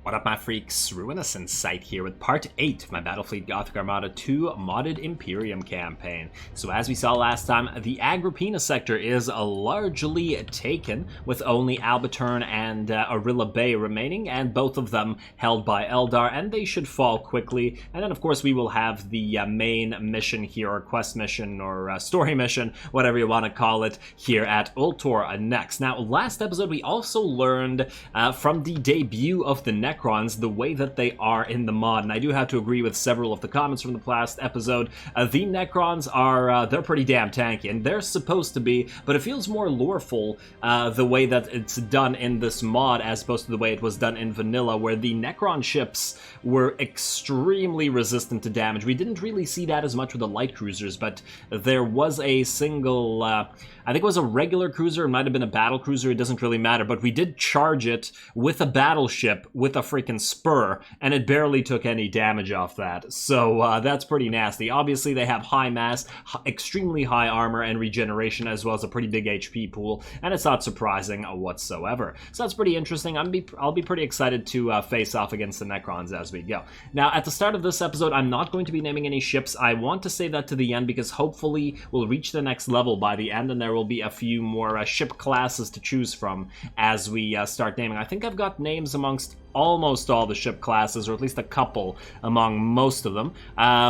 What up, my freaks? RuinousInsight here with part 8 of my Battlefleet Gothic Armada 2 modded Imperium campaign. So as we saw last time, the Agrippina sector is largely taken, with only Albaturn and Arilla Bay remaining, and both of them held by Eldar, and they should fall quickly. And then of course we will have the main mission here, or quest mission, or story mission, whatever you want to call it, here at Ultor next. Now, last episode we also learned from the debut of the Necrons, the way that they are in the mod, and I do have to agree with several of the comments from the last episode. The Necrons are, they're pretty damn tanky, and they're supposed to be, but it feels more loreful the way that it's done in this mod as opposed to the way it was done in vanilla, where the Necron ships were extremely resistant to damage. We didn't really see that as much with the light cruisers, but there was a single, I think it was a regular cruiser, it might have been a battle cruiser, it doesn't really matter, but we did charge it with a battleship with a freaking spur, and it barely took any damage off that. So that's pretty nasty. Obviously they have high mass, extremely high armor and regeneration, as well as a pretty big HP pool, and it's not surprising whatsoever. So that's pretty interesting. I'll be pretty excited to face off against the Necrons as we go. Now, at the start of this episode, I'm not going to be naming any ships. I want to save that to the end, because hopefully we'll reach the next level by the end, and there will be a few more ship classes to choose from as we start naming. I think I've got names amongst almost all the ship classes, or at least a couple among most of them.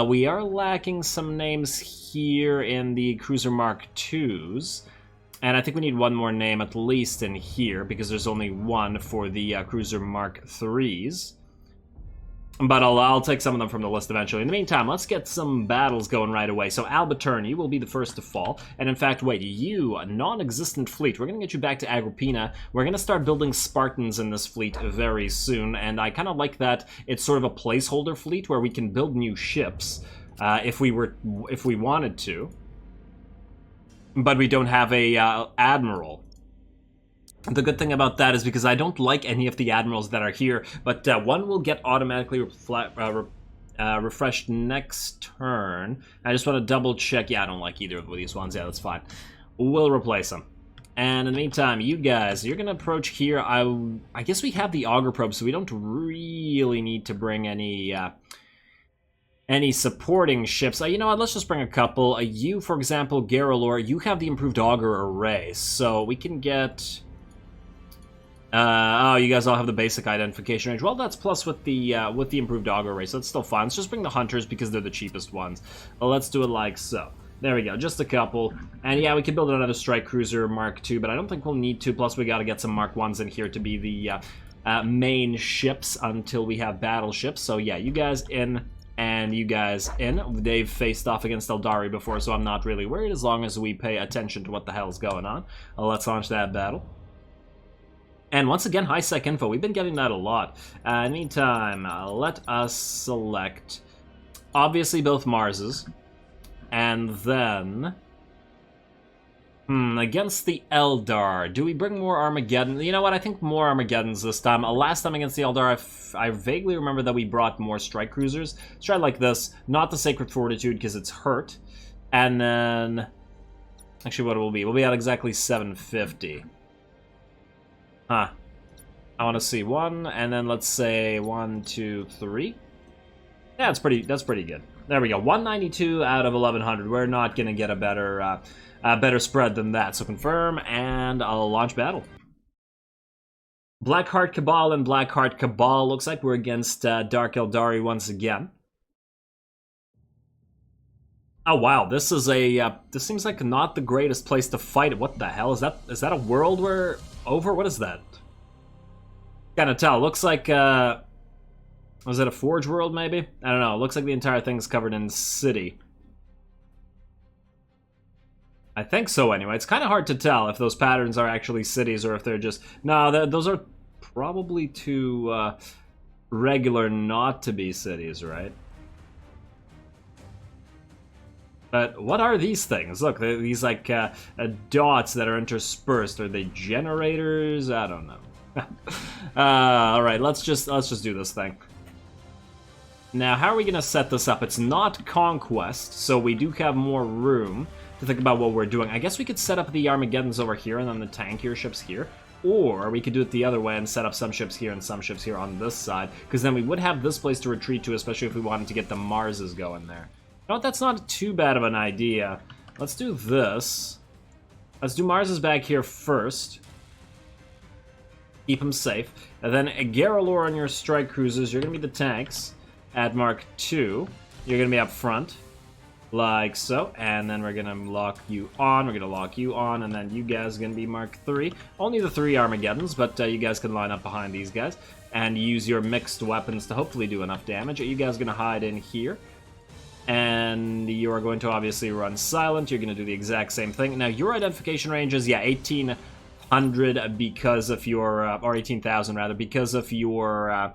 We are lacking some names here in the Cruiser Mark IIs, and I think we need one more name at least in here, because there's only one for the Cruiser Mark IIIs. But I'll take some of them from the list eventually. In the meantime, let's get some battles going right away. So Albaturn, you will be the first to fall. And in fact, wait, you, a non-existent fleet, we're going to get you back to Agrippina. We're going to start building Spartans in this fleet very soon. And I kind of like that it's sort of a placeholder fleet where we can build new ships if we wanted to. But we don't have a admiral. The good thing about that is because I don't like any of the admirals that are here, but one will get automatically refreshed next turn. I just want to double check. Yeah, I don't like either of these ones. Yeah, that's fine. We'll replace them. And in the meantime, you guys, you're going to approach here. I guess we have the auger probe, so we don't really need to bring any supporting ships. You know what, let's just bring a couple. You, for example, Garalor, you have the improved auger array, so we can get... oh, you guys all have the basic identification range. Well, that's plus with the improved auger array, so that's still fine. Let's just bring the hunters because they're the cheapest ones. Well, let's do it like so. There we go, just a couple. And yeah, we can build another strike cruiser Mark II, but I don't think we'll need to. Plus, we got to get some Mark Is in here to be the main ships until we have battleships. So yeah, you guys in. And you guys in. They've faced off against Eldari before, so I'm not really worried as long as we pay attention to what the hell's going on. Let's launch that battle. And once again, high sec info. We've been getting that a lot. In the meantime, let us select, obviously, both Marses. And then... against the Eldar. Do we bring more Armageddon? You know what? I think more Armageddons this time. Last time against the Eldar, I vaguely remember that we brought more strike cruisers. Let's try like this. Not the Sacred Fortitude, because it's hurt. And then... actually, what it will be? We'll be at exactly 750. Huh. I want to see one, and then let's say 1, 2, 3. Yeah, that's pretty good. There we go. 192 out of 1100. We're not gonna get a better spread than that. So confirm, and I'll launch battle. Blackheart Cabal and Blackheart Cabal. Looks like we're against Dark Eldari once again. Oh wow, this is a this seems like not the greatest place to fight. What the hell is that? Is that a world we're over? What is that? Can't tell. Looks like was it a Forge world maybe? I don't know. It looks like the entire thing's covered in city. I think so anyway. It's kind of hard to tell if those patterns are actually cities or if they're just... No, those are probably too regular not to be cities, right? But what are these things? Look, they're these like dots that are interspersed. Are they generators? I don't know. All right, let's just do this thing. Now, how are we gonna set this up? It's not conquest, so we do have more room to think about what we're doing. I guess we could set up the Armageddons over here and then the tankier ships here. Or we could do it the other way and set up some ships here and some ships here on this side, because then we would have this place to retreat to, especially if we wanted to get the Marses going there. You know what, that's not too bad of an idea. Let's do this. Let's do Marses back here first. Keep them safe. And then Garalor on your strike cruisers, you're going to be the tanks at Mark II. You're going to be up front. Like so, and then we're gonna lock you on, and then you guys are gonna be Mark III. Only the 3 Armageddons, but you guys can line up behind these guys and use your mixed weapons to hopefully do enough damage. You guys are gonna hide in here, and you are going to obviously run silent. You're gonna do the exact same thing. Now, your identification range is, yeah, 1800 because of your, or 18,000 rather, because of your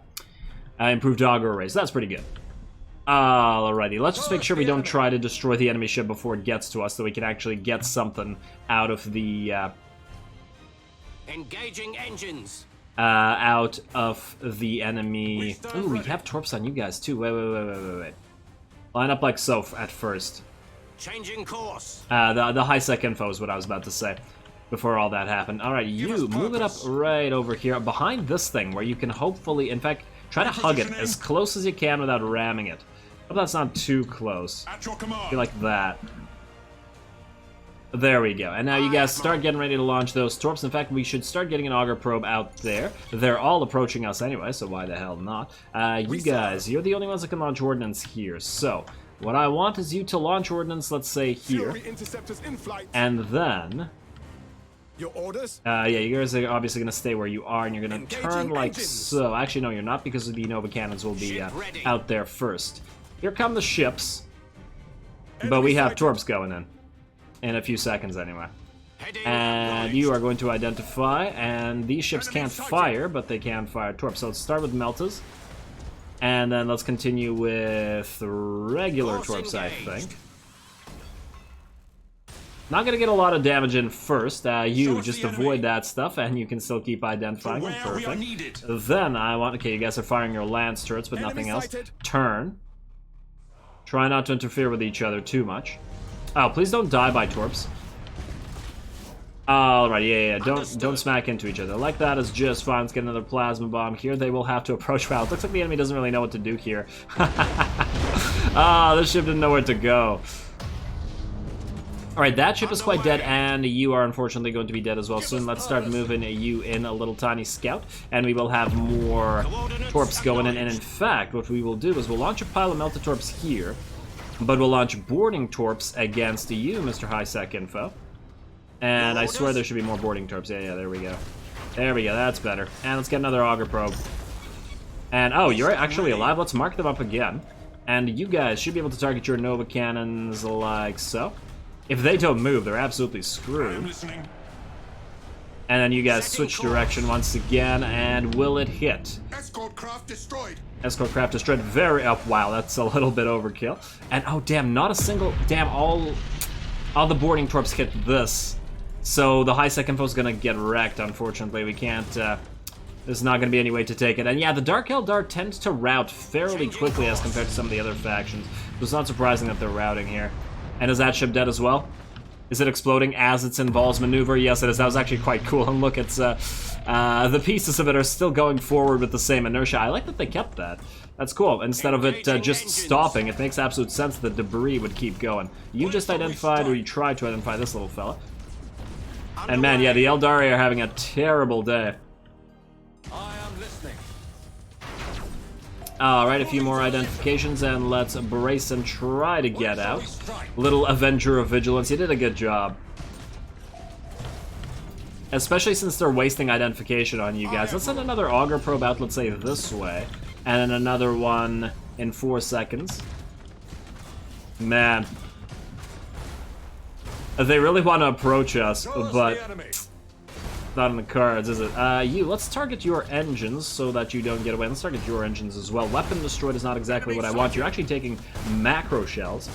improved auger array, so that's pretty good. Alrighty, let's just make sure we don't try to destroy the enemy ship before it gets to us, so we can actually get something out of the, engaging engines. Out of the enemy. Ooh, we have torps on you guys too. Wait. Line up like so at first. Changing course. The high-sec info is what I was about to say before all that happened. Alright, you move it up right over here, behind this thing, where you can hopefully, in fact, try to hug it as close as you can without ramming it. Hope that's not too close. At your command. Feel like that. There we go. And now you guys start getting ready to launch those torps. In fact, we should start getting an auger probe out there. They're all approaching us anyway, so why the hell not? You guys, you're the only ones that can launch ordnance here. So, what I want is you to launch ordnance, let's say, here. And then... Your orders? Yeah, you guys are obviously going to stay where you are, and you're going to turn like so. Actually, no, you're not, because the Nova cannons will be out there first. Here come the ships, but we have torps going in a few seconds anyway. And you are going to identify, and these ships can't fire, but they can fire torps. So let's start with Meltas, and then let's continue with regular torps, I think. Not gonna get a lot of damage in first. You just avoid that stuff, and you can still keep identifying them. Perfect. Then I want... Okay, you guys are firing your lance turrets, but nothing else. Turn. Try not to interfere with each other too much. Oh, please don't die by torps. Alright, yeah. Don't smack into each other. Like that is just fine. Let's get another plasma bomb here. They will have to approach. Wow, it looks like the enemy doesn't really know what to do here. This ship didn't know where to go. Alright, that ship is quite dead, and you are unfortunately going to be dead as well soon. Let's start moving you in a little tiny scout, and we will have more torps going in. And in fact, what we will do is we'll launch a pile of melted torps here, but we'll launch boarding torps against you, Mr. High-Sec Info. And I swear there should be more boarding torps. Yeah, there we go. There we go, that's better. And let's get another auger probe. And, oh, you're actually alive. Let's mark them up again. And you guys should be able to target your Nova cannons like so. If they don't move, they're absolutely screwed. And then you guys switch direction once again, and will it hit? Escort craft destroyed. Escort craft destroyed. Very up. Wow, that's a little bit overkill. And oh damn, not a single. Damn, all the boarding torps hit this. So the high-sec info is gonna get wrecked. Unfortunately, we can't. There's not gonna be any way to take it. And yeah, the Dark Eldar tends to rout fairly quickly as compared to some of the other factions. So it's not surprising that they're routing here. And is that ship dead as well? Is it exploding as it's in Vol's maneuver? Yes, it is. That was actually quite cool. And look, it's the pieces of it are still going forward with the same inertia. I like that they kept that. That's cool. Instead of it just stopping, it makes absolute sense that the debris would keep going. You just identified, or you tried to identify this little fella. And man, yeah, the Eldari are having a terrible day. I am listening. Alright, a few more identifications, and let's brace and try to get out. Little Avenger of Vigilance, you did a good job. Especially since they're wasting identification on you guys. Let's send another auger probe out, let's say this way. And then another one in 4 seconds. Man. They really want to approach us, but... not in the cards, is it? Let's target your engines so that you don't get away. Let's target your engines as well. Weapon destroyed is not exactly what I want. You're actually taking macro shells.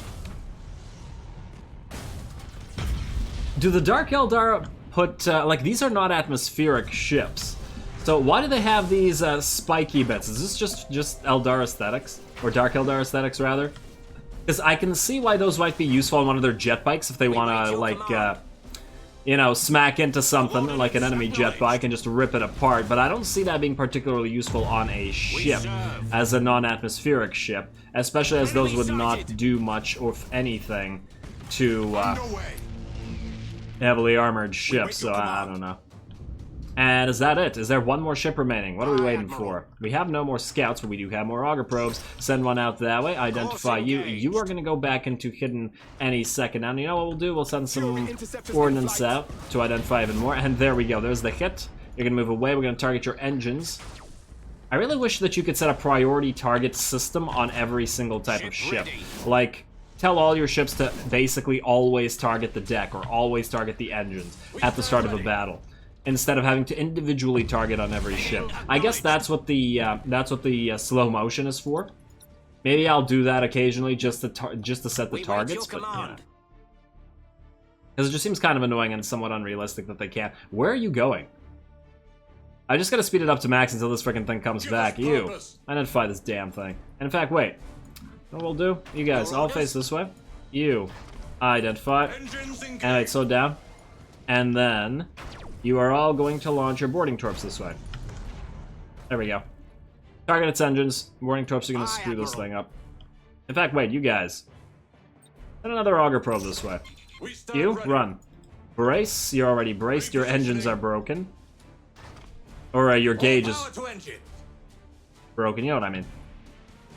Do the Dark Eldar put, like, these are not atmospheric ships. So why do they have these spiky bits? Is this just Eldar aesthetics? Or Dark Eldar aesthetics, rather? Because I can see why those might be useful on one of their jet bikes if they want to, like, you know, smack into something like an enemy jet bike and just rip it apart, but I don't see that being particularly useful on a ship, as a non-atmospheric ship, especially as those would not do much, or if anything, to heavily armored ships, so I don't know. And is that it? Is there one more ship remaining? What are we waiting for? We have no more scouts, but we do have more auger probes. Send one out that way. Identify you. You are going to go back into hidden any second now. And you know what we'll do? We'll send some ordnance out to identify even more. And there we go. There's the hit. You're going to move away. We're going to target your engines. I really wish that you could set a priority target system on every single type of ship. Like, tell all your ships to basically always target the deck or always target the engines at the start of a battle, instead of having to individually target on every ship. I guess that's what the slow motion is for. Maybe I'll do that occasionally just to set the targets, but yeah. Because it just seems kind of annoying and somewhat unrealistic that they can't. Where are you going? I just gotta speed it up to max until this freaking thing comes back. You, identify this damn thing. And in fact, wait. What we'll do? You guys all face this way. You, identify. And wait, slow down. And then you are all going to launch your boarding torps this way. There we go. Target its engines. Boarding torps are going to screw this thing up. In fact, wait, you guys. Send another auger probe this way. You, run. Brace. You're already braced. Your engines are broken. Or your gauge is broken, you know what I mean.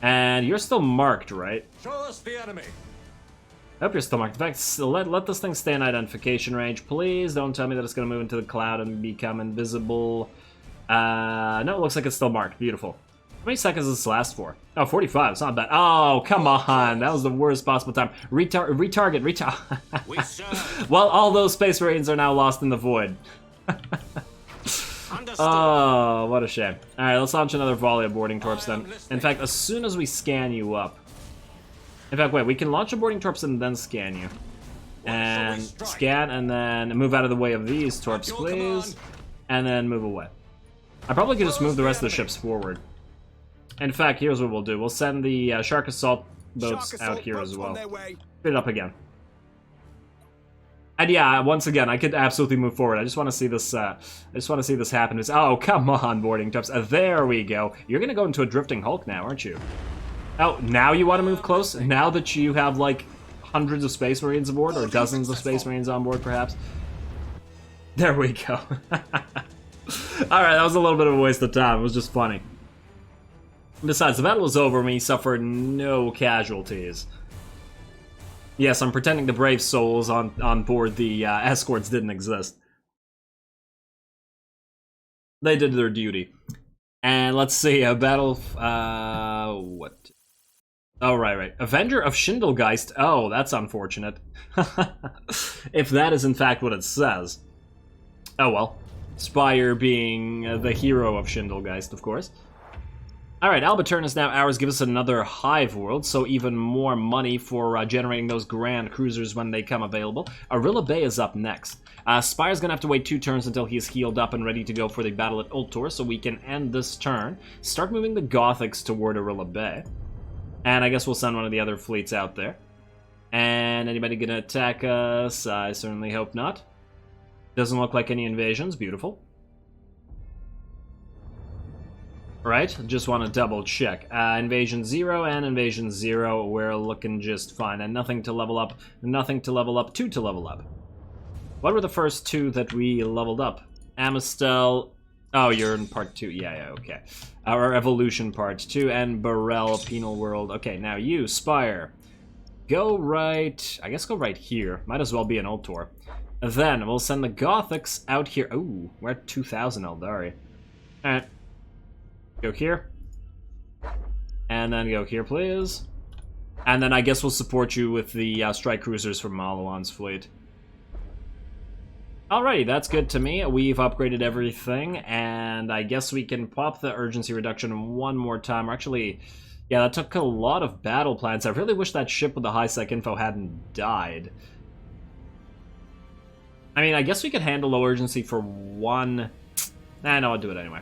And you're still marked, right? Show us the enemy. I hope you're still marked. In fact, let this thing stay in identification range. Please don't tell me that it's going to move into the cloud and become invisible. No, it looks like it's still marked. Beautiful. How many seconds does this last for? Oh, 45. It's not bad. Oh, come on. That was the worst possible time. Retarget. Well, all those Space Marines are now lost in the void. Oh, what a shame. Alright, let's launch another volley of boarding torps then. In fact, as soon as we scan you up... In fact, wait, we can launch a boarding torps and then scan you. And scan, and then move out of the way of these torps, please. And then move away. I probably could just move the rest of the ships forward. In fact, here's what we'll do. We'll send the Shark Assault boats out here as well. Speed it up again. And yeah, once again, I could absolutely move forward. I just want to see this. I just want to see this happen. Oh, come on, boarding torps. There we go. You're gonna go into a drifting hulk now, aren't you? Oh, now you want to move close? Now that you have like hundreds of Space Marines aboard, or dozens of Space Marines on board, perhaps. There we go. All right, that was a little bit of a waste of time. It was just funny. Besides, the battle was over and we suffered no casualties. Yes, I'm pretending the brave souls on board the escorts didn't exist. They did their duty. And let's see, a battle... what? Oh, right. Avenger of Schindelgeist. Oh, that's unfortunate. If that is in fact what it says. Oh well. Spire being the hero of Schindelgeist, of course. Alright, Albaturn is now ours. Give us another hive world, so even more money for generating those grand cruisers when they come available. Arilla Bay is up next. Spire's gonna have to wait 2 turns until he's healed up and ready to go for the battle at Ultor, so we can end this turn. Start moving the Gothics toward Arilla Bay. And I guess we'll send one of the other fleets out there. And anybody gonna attack us? I certainly hope not. Doesn't look like any invasions. Beautiful. Right, just want to double check. Invasion 0 and Invasion 0, we're looking just fine. And nothing to level up, 2 to level up. What were the first 2 that we leveled up? Amistel, oh, you're in part 2, yeah, okay. Our Evolution part 2, and Burrell, Penal World. Okay, now you, Spire. Go right, I guess go right here. Might as well be an Ultor. Then we'll send the Gothics out here. Ooh, we're at 2,000 Eldari. Alright. Go here. And then go here, please. And then I guess we'll support you with the strike cruisers from Malawan's fleet. Alrighty, that's good to me. We've upgraded everything, and I guess we can pop the urgency reduction one more time. Or actually, yeah, that took a lot of battle plans. I really wish that ship with the high sec info hadn't died. I mean, I guess we could handle low urgency for one... Nah, no, I'll do it anyway.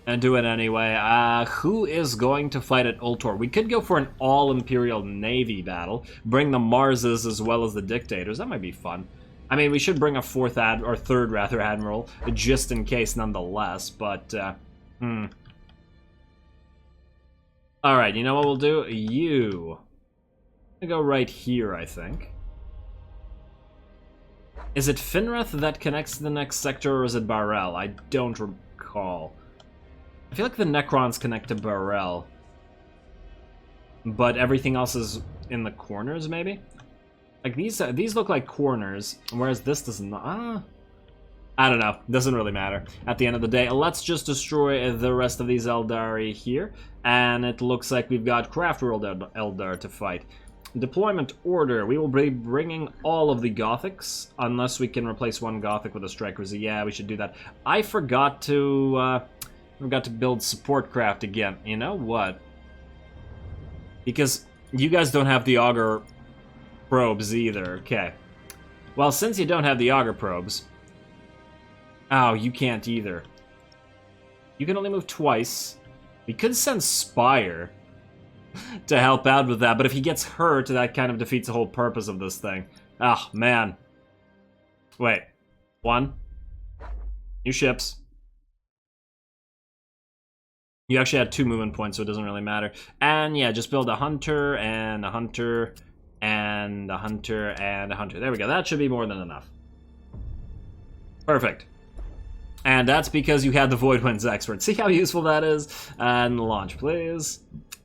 And do it anyway. Who is going to fight at Ultor? We could go for an all-Imperial Navy battle. Bring the Marses as well as the Dictators. That might be fun. I mean, we should bring a third admiral, just in case nonetheless, but, Alright, you know what we'll do? You... I'm gonna go right here, I think. Is it Finrith that connects to the next sector, or is it Barrel? I don't recall. I feel like the Necrons connect to Barrel. But everything else is in the corners, maybe? Like, these look like corners, whereas this does not... I don't know. Doesn't really matter. At the end of the day, let's just destroy the rest of these Eldari here. And it looks like we've got Craftworld Eldar to fight. Deployment order. We will be bringing all of the Gothics, unless we can replace one Gothic with a Strike Cruiser. Yeah, we should do that. I forgot to build support craft again. You know what? Because you guys don't have the Augur probes either. Okay. Well, since you don't have the Augur probes... Oh, you can't either. You can only move twice. We could send Spire to help out with that, but if he gets hurt, that kind of defeats the whole purpose of this thing. Oh, man. Wait. One. New ships. You actually had 2 movement points, so it doesn't really matter. And yeah, just build a hunter, and a hunter, and a hunter, and a hunter. There we go. That should be more than enough. Perfect. And that's because you had the Void Winds Expert. See how useful that is? And launch, please.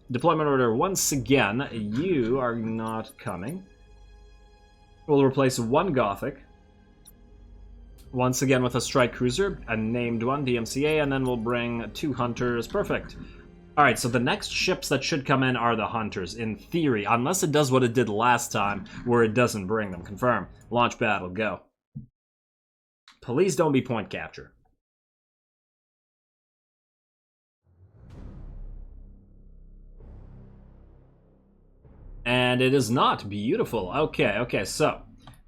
Deployment order, once again, you are not coming. We'll replace 1 Gothic. Once again with a Strike Cruiser, a named one, DMCA, and then we'll bring 2 Hunters. Perfect. Alright, so the next ships that should come in are the Hunters, in theory, unless it does what it did last time, where it doesn't bring them. Confirm. Launch battle, go. Please don't be point capture. And it is not. Beautiful. Okay, so.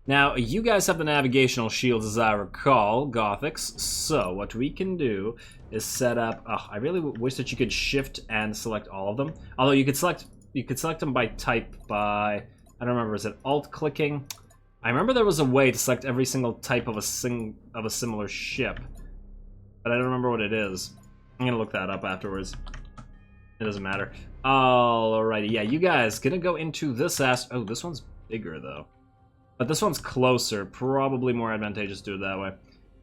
Now, you guys have the navigational shields, as I recall, Gothics. So, what we can do is set up... Oh, I really wish that you could shift and select all of them. Although, you could select them by type by... I don't remember, is it alt-clicking? I remember there was a way to select every single type of a similar ship. But I don't remember what it is. I'm gonna look that up afterwards. It doesn't matter. Alrighty, yeah, you guys gonna go into this Oh, this one's bigger though. But this one's closer. Probably more advantageous to do it that way.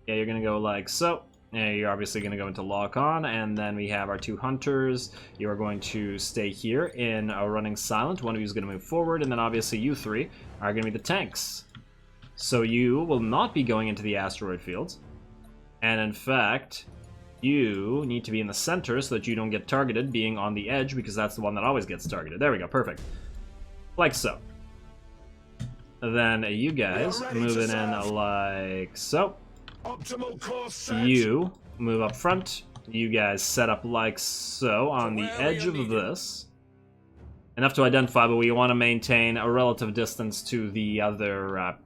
Yeah, you're gonna go like so. Yeah, you're obviously gonna go into lock on, and then we have our 2 hunters. You are going to stay here in a running silent. One of you is gonna move forward, and then obviously you 3 are gonna be the tanks. So you will not be going into the asteroid fields. And in fact, you need to be in the center so that you don't get targeted being on the edge, because that's the one that always gets targeted. There we go, perfect. Like so. Then you guys moving in like so. You move up front. You guys set up like so on the edge of this. Enough to identify, but we want to maintain a relative distance to the other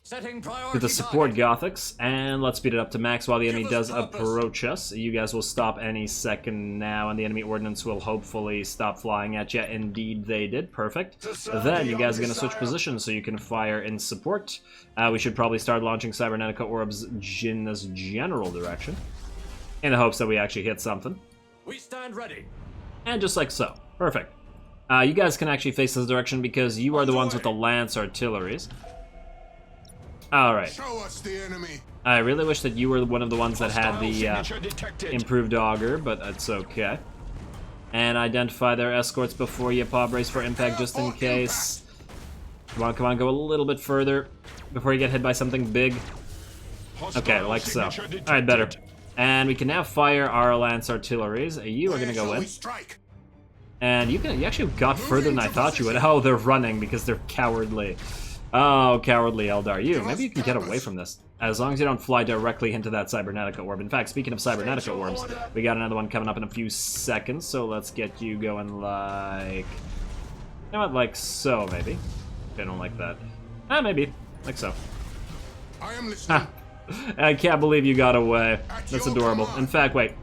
to the support Gothics, and let's speed it up to max while the enemy does approach us. You guys will stop any second now, and the enemy ordnance will hopefully stop flying at you. Indeed they did. Perfect. Then you guys are going to switch positions so you can fire in support. We should probably start launching Cybernetica Orbs in this general direction, in the hopes that we actually hit something. We stand ready. And just like so. Perfect. You guys can actually face this direction because you are the ones with the Lance Artilleries. Alright. Show us the enemy. I really wish that you were one of the ones that had the improved auger, but that's okay. And identify their escorts before you pop brace for impact, just in case. Come on, go a little bit further before you get hit by something big. Okay, like so. Alright, better. And we can now fire our Lance Artilleries. You are going to go in. And you actually got further than I thought you would. Oh, they're running because they're cowardly. Oh, cowardly Eldar. Maybe you can get away from this. As long as you don't fly directly into that Cybernetica orb. In fact, speaking of Cybernetica orbs, we got another one coming up in a few seconds, so let's get you going like... You know what, like so, maybe. I don't like that. Maybe. Like so. I am listening. I can't believe you got away. That's adorable. In fact, wait.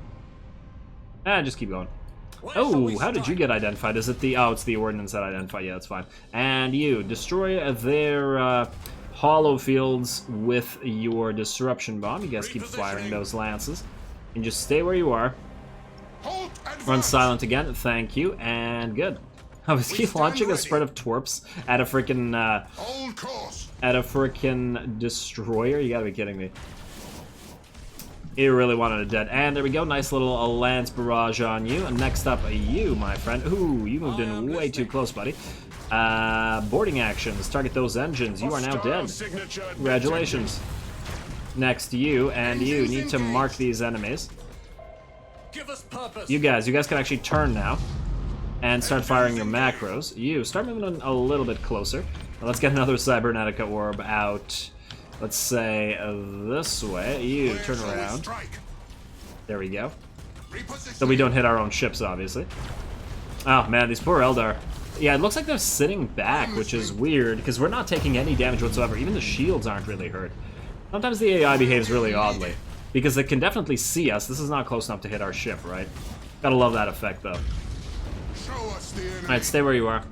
Just keep going. Oh, how did you get identified? Is it the... Oh, it's the ordnance that identified. Yeah, that's fine. And you, destroy their hollow fields with your disruption bomb. You guys keep firing those lances. And just stay where you are. Halt and Run advance. silent again. Thank you. And good. I was keep launching a spread of torps at a freaking Hold course. destroyer. You gotta be kidding me. You really wanted it dead. And there we go. Nice little lance barrage on you. And next up, you, my friend. Ooh, you moved in way too close, buddy. Boarding actions. Target those engines. You are now dead. Congratulations. Next, you and you need to mark these enemies. Give us purpose. You guys can actually turn now and start firing your macros. You start moving a little bit closer. Now let's get another Cybernetica orb out. Let's say this way. You turn around. There we go. So we don't hit our own ships, obviously. Oh man, these poor Eldar. Yeah, it looks like they're sitting back, which is weird because we're not taking any damage whatsoever. Even the shields aren't really hurt. Sometimes the AI behaves really oddly because it can definitely see us. This is not close enough to hit our ship, right? Gotta love that effect, though. Alright, stay where you are.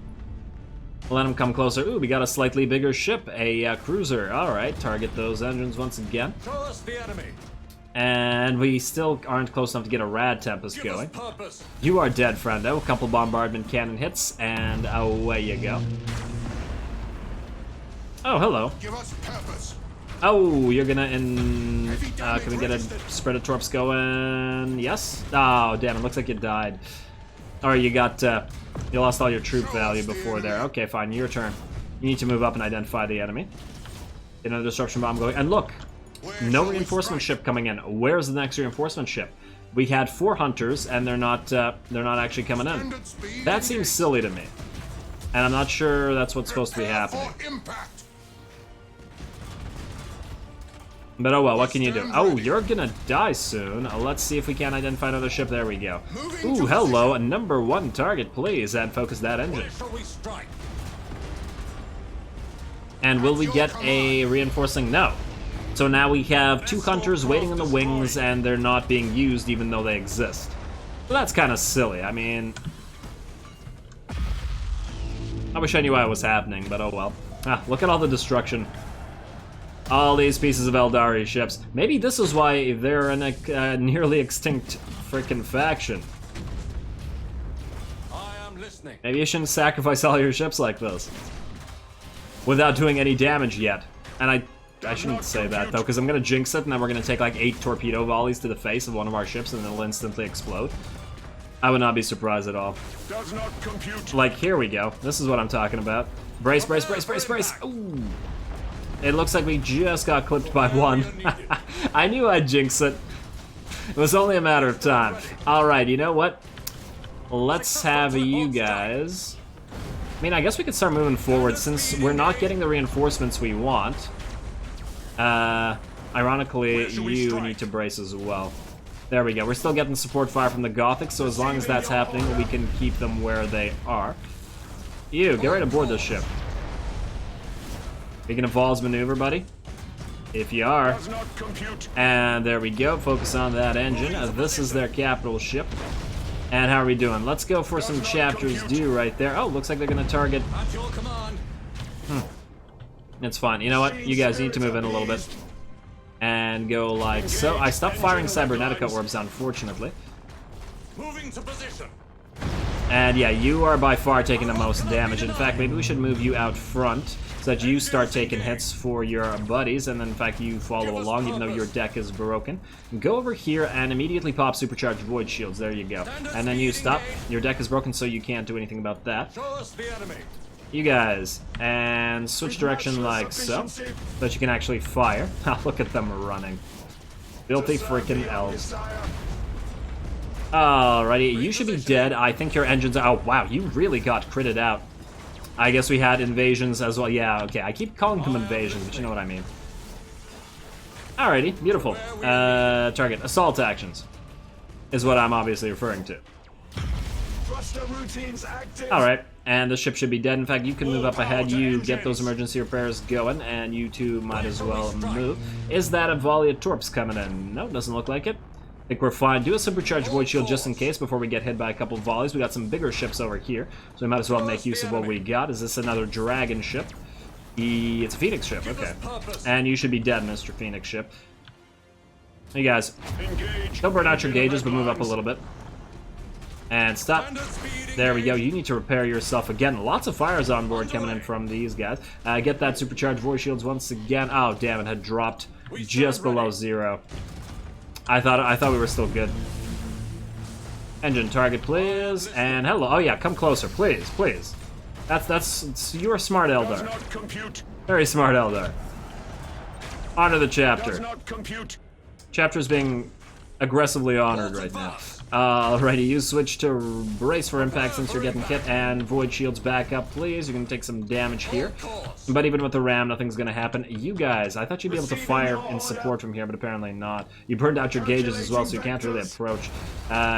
Let them come closer. Ooh, we got a slightly bigger ship, a cruiser. Alright, target those engines once again. Show us the enemy. And we still aren't close enough to get a Rad Tempest Give going. us purpose. You are dead, friendo. A couple bombardment cannon hits, and away you go. Oh, hello. Give us purpose. Oh, you're gonna can we get a spread of torps going? Yes? Oh, damn, it looks like you died. Or you got, you lost all your troop value before there. Okay, fine, your turn. You need to move up and identify the enemy. Get another disruption bomb going. And look, no reinforcement ship coming in. Where's the next reinforcement ship? We had 4 hunters, and they're not actually coming in. That seems silly to me. And I'm not sure that's what's supposed to be happening. But oh well, what can you do? Oh, you're gonna die soon. Let's see if we can identify another ship. There we go. Ooh, hello. Number 1 target, please. And focus that engine. Where shall we strike? And will we get a reinforcing? No. So now we have 2 hunters waiting in the wings, and they're not being used even though they exist. So that's kind of silly. I mean, I wish I knew why it was happening, but oh well. Ah, look at all the destruction. All these pieces of Eldari ships. Maybe this is why they're in a nearly extinct frickin' faction. I am listening. Maybe you shouldn't sacrifice all your ships like this. Without doing any damage yet. And I shouldn't say that, though, because I'm going to jinx it, and then we're going to take like 8 torpedo volleys to the face of one of our ships, and it'll instantly explode. I would not be surprised at all. Does not compute. Like, here we go. This is what I'm talking about. Brace, brace, brace, brace, brace! Ooh! It looks like we just got clipped by 1. I knew I'd jinx it. It was only a matter of time. Alright, you know what? Let's have you guys... I mean, I guess we could start moving forward since we're not getting the reinforcements we want. Ironically, you need to brace as well. There we go. We're still getting support fire from the Gothic, so as long as that's happening, we can keep them where they are. You, get ready to board this ship. You can evolve maneuver, buddy? If you are. And there we go. Focus on that engine. This is their capital ship. And how are we doing? Let's go for some chapters due right there. Oh, looks like they're going to target... At your command. It's fine. You know what? You guys need to move in a little bit. And go like so. I stopped firing Cybernetica orbs, unfortunately. Moving to position. And yeah, you are by far taking the most damage. In fact, maybe we should move you out front so that you start taking hits for your buddies, and then in fact you follow along even though your deck is broken. Go over here and immediately pop supercharged void shields. There you go. And then you stop. Your deck is broken, so you can't do anything about that. Show us the enemy. You guys, and switch direction like so that you can actually fire. Look at them running. Filthy freaking elves. Alrighty, you should be dead. I think your engines are... Oh, wow, you really got critted out. I guess we had invasions as well. Yeah, okay, I keep calling them invasions, but you know what I mean. Alrighty, beautiful. Target, assault actions is what I'm obviously referring to. Alright, and the ship should be dead. In fact, you can move up ahead. You get those emergency repairs going, and you two might as well move. Is that a volley of torps coming in? No, doesn't look like it. I think we're fine. Do a supercharged void shield just in case before we get hit by a couple of volleys. We got some bigger ships over here, so we might as well make use of what we got. Is this another dragon ship? It's a Phoenix ship, okay. Purpose. And you should be dead, Mr. Phoenix ship. Hey guys, Engage. don't burn out your gauges, but move up a little bit. And stop. Standard speed There we go. engage. You need to repair yourself again. Lots of fires on board coming in from these guys. Get that supercharged void shields once again. Oh damn! It had dropped just below 0. I thought we were still good. Engine target, please. And hello. Oh yeah, come closer, please, please. You're a smart Does Eldar. not compute. Very smart Eldar. Honor the Does chapter. not compute. Chapter's being aggressively honored right now. Alrighty, you switch to brace for impact since you're getting hit, and void shields back up, please. You're gonna take some damage here. But even with the ram, nothing's gonna happen. You guys, I thought you'd be able to fire in support from here, but apparently not. You burned out your gauges as well, so you can't really approach.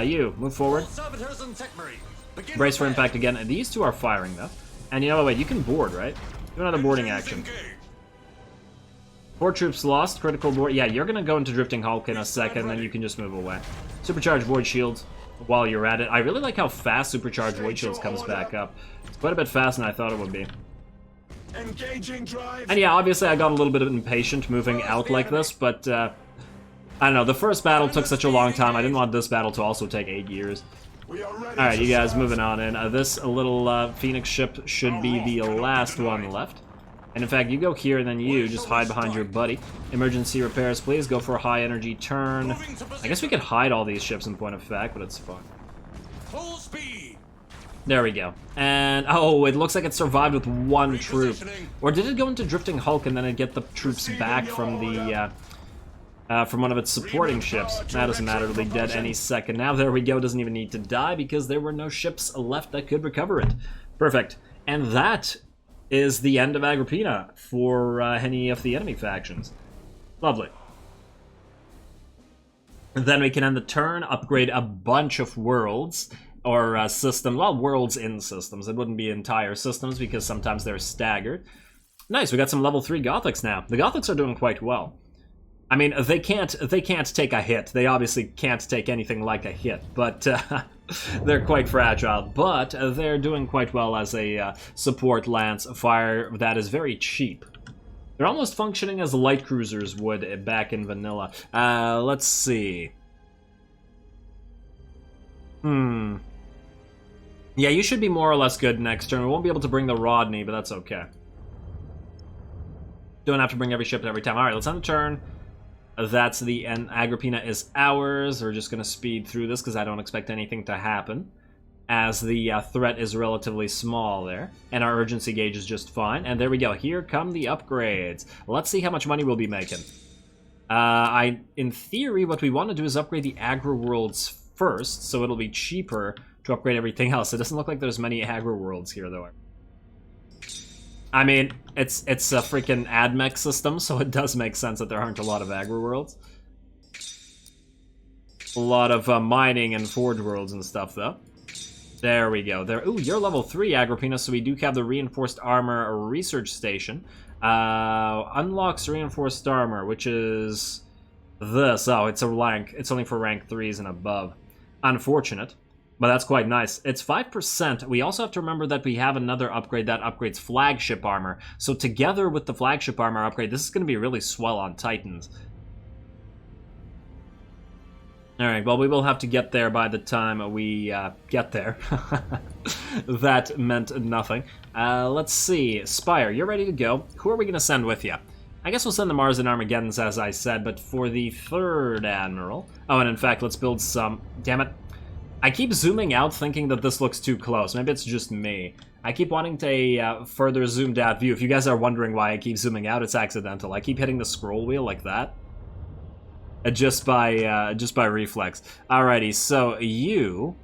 You, move forward. Servitors and techmary. Begin Brace for repair. impact again. And these two are firing, though. And you know what, wait, you can board, right? Do another boarding action. Engage. 4 troops lost, critical board. Yeah, you're gonna go into Drifting Hulk in a second, then you can just move away. Supercharged Void Shield while you're at it. I really like how fast Supercharged Void Shields comes back up. It's quite a bit faster than I thought it would be. Engaging drive. And yeah, obviously I got a little bit impatient moving out like this, but I don't know, the first battle took such a long time. I didn't want this battle to also take 8 years. We are ready. Alright, to you guys serve. moving on in. This little Phoenix ship should be the last one left. And in fact, you go here and then you just hide behind your buddy. Emergency repairs, please. Go for a high energy turn. I guess we could hide all these ships in point of fact, but it's fine. Full speed. There we go. And, oh, it looks like it survived with 1 troop. Repositioning. Or did it go into Drifting Hulk and then it get the troops back from the, from one of its supporting ships? That doesn't matter, it'll be dead any second now. There we go, doesn't even need to die because there were no ships left that could recover it. Perfect. And that is the end of Agrippina for any of the enemy factions. Lovely. And then we can end the turn, upgrade a bunch of worlds, or systems, well, worlds in systems. It wouldn't be entire systems because sometimes they're staggered. Nice, we got some level 3 Gothics now. The Gothics are doing quite well. I mean, they can't take a hit. They obviously can't take anything like a hit, but they're quite fragile. But they're doing quite well as a support lance fire that is very cheap. They're almost functioning as light cruisers would back in vanilla. Let's see. Yeah, you should be more or less good next turn. We won't be able to bring the Rodney, but that's okay. Don't have to bring every ship every time. Alright, let's end the turn. That's the end. Agrippina is ours. We're just going to speed through this because I don't expect anything to happen, as the threat is relatively small there. And our urgency gauge is just fine. And there we go. Here come the upgrades. Let's see how much money we'll be making. In theory, what we want to do is upgrade the Agri Worlds first, so it'll be cheaper to upgrade everything else. It doesn't look like there's many Agri Worlds here, though. I mean, it's a freaking AdMech system, so it does make sense that there aren't a lot of Agri Worlds. A lot of mining and forge worlds and stuff, though. There we go. There. Ooh, you're level 3, Agrippina, so we do have the reinforced armor research station. Unlocks reinforced armor, which is this. Oh, it's a rank. It's only for rank 3s and above. Unfortunate. But that's quite nice. It's 5%. We also have to remember that we have another upgrade that upgrades flagship armor. So together with the flagship armor upgrade, this is going to be really swell on Titans. Alright, well, we will have to get there by the time we get there. That meant nothing. Let's see. Spire, you're ready to go. Who are we going to send with you? I guess we'll send the Mars and Armageddons, as I said, but for the 3rd Admiral... Oh, and in fact, let's build some... Damn it. I keep zooming out thinking that this looks too close. Maybe it's just me. I keep wanting to further zoomed out view. If you guys are wondering why I keep zooming out, it's accidental. I keep hitting the scroll wheel like that. Just by reflex. Alrighty, so you...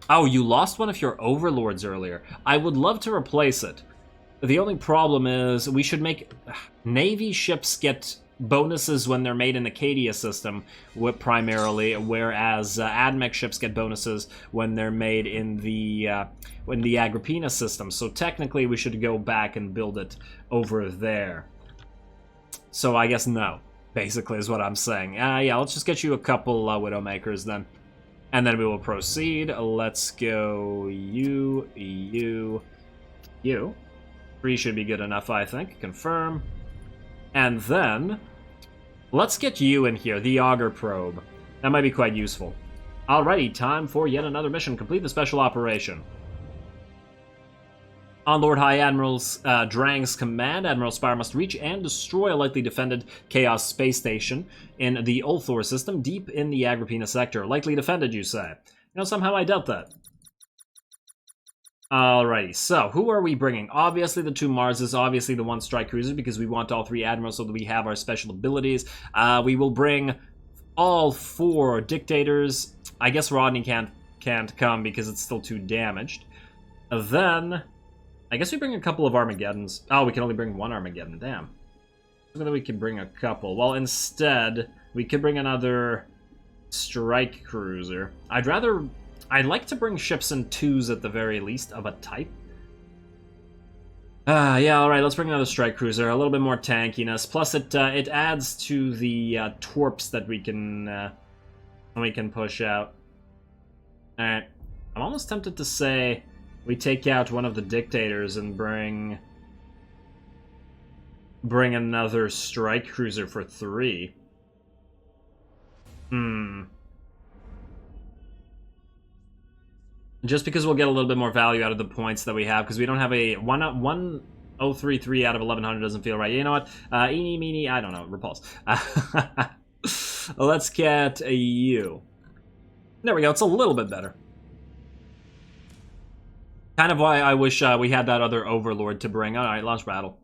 Oh, you lost one of your overlords earlier. I would love to replace it. The only problem is we should make... Navy ships get bonuses when they're made in the Cadia system, primarily, whereas AdMech ships get bonuses when they're made in the Agrippina system. So technically, we should go back and build it over there. So I guess no, basically, is what I'm saying. Yeah, let's just get you a couple Widowmakers then. And then we will proceed. Let's go you. 3 should be good enough, I think. Confirm. And then, let's get you in here, the Auger Probe. That might be quite useful. Alrighty, time for yet another mission. Complete the special operation. On Lord High Admiral Drang's command, Admiral Spire must reach and destroy a likely defended Chaos space station in the Ulthor system deep in the Agrippina sector. Likely defended, you say? You know, somehow I doubt that. Alrighty, so who are we bringing? Obviously the 2 Marses, obviously the 1 Strike Cruiser, because we want all 3 Admirals so that we have our special abilities. We will bring all 4 Dictators. I guess Rodney can't come because it's still too damaged. Then, I guess we bring a couple of Armageddons. Oh, we can only bring 1 Armageddon, damn. So then we can bring a couple. Well, instead, we could bring another Strike Cruiser. I'd like to bring ships in 2s at the very least of a type. Yeah, alright, let's bring another Strike Cruiser. A little bit more tankiness. Plus, it adds to the torps that we can push out. Alright. I'm almost tempted to say we take out one of the Dictators and bring another Strike Cruiser for 3. Just because we'll get a little bit more value out of the points that we have, because we don't have a 1033 out of 1100 doesn't feel right. You know what? Eeny, meeny, I don't know. Repulse. Let's get a U. There we go. It's a little bit better. Kind of why I wish we had that other Overlord to bring. Alright, launch battle.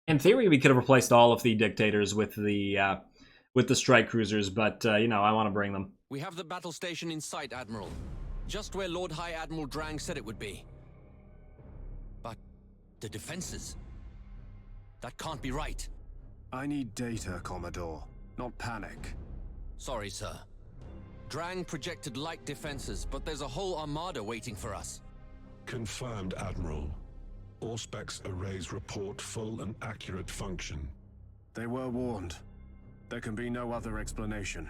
In theory, we could have replaced all of the Dictators with the Strike Cruisers, but, you know, I want to bring them. We have the battle station in sight, Admiral. Just where Lord High Admiral Drang said it would be. But the defenses? That can't be right. I need data, Commodore, not panic. Sorry, sir. Drang projected light defenses, but there's a whole armada waiting for us. Confirmed, Admiral. Auspex arrays report full and accurate function. They were warned. There can be no other explanation.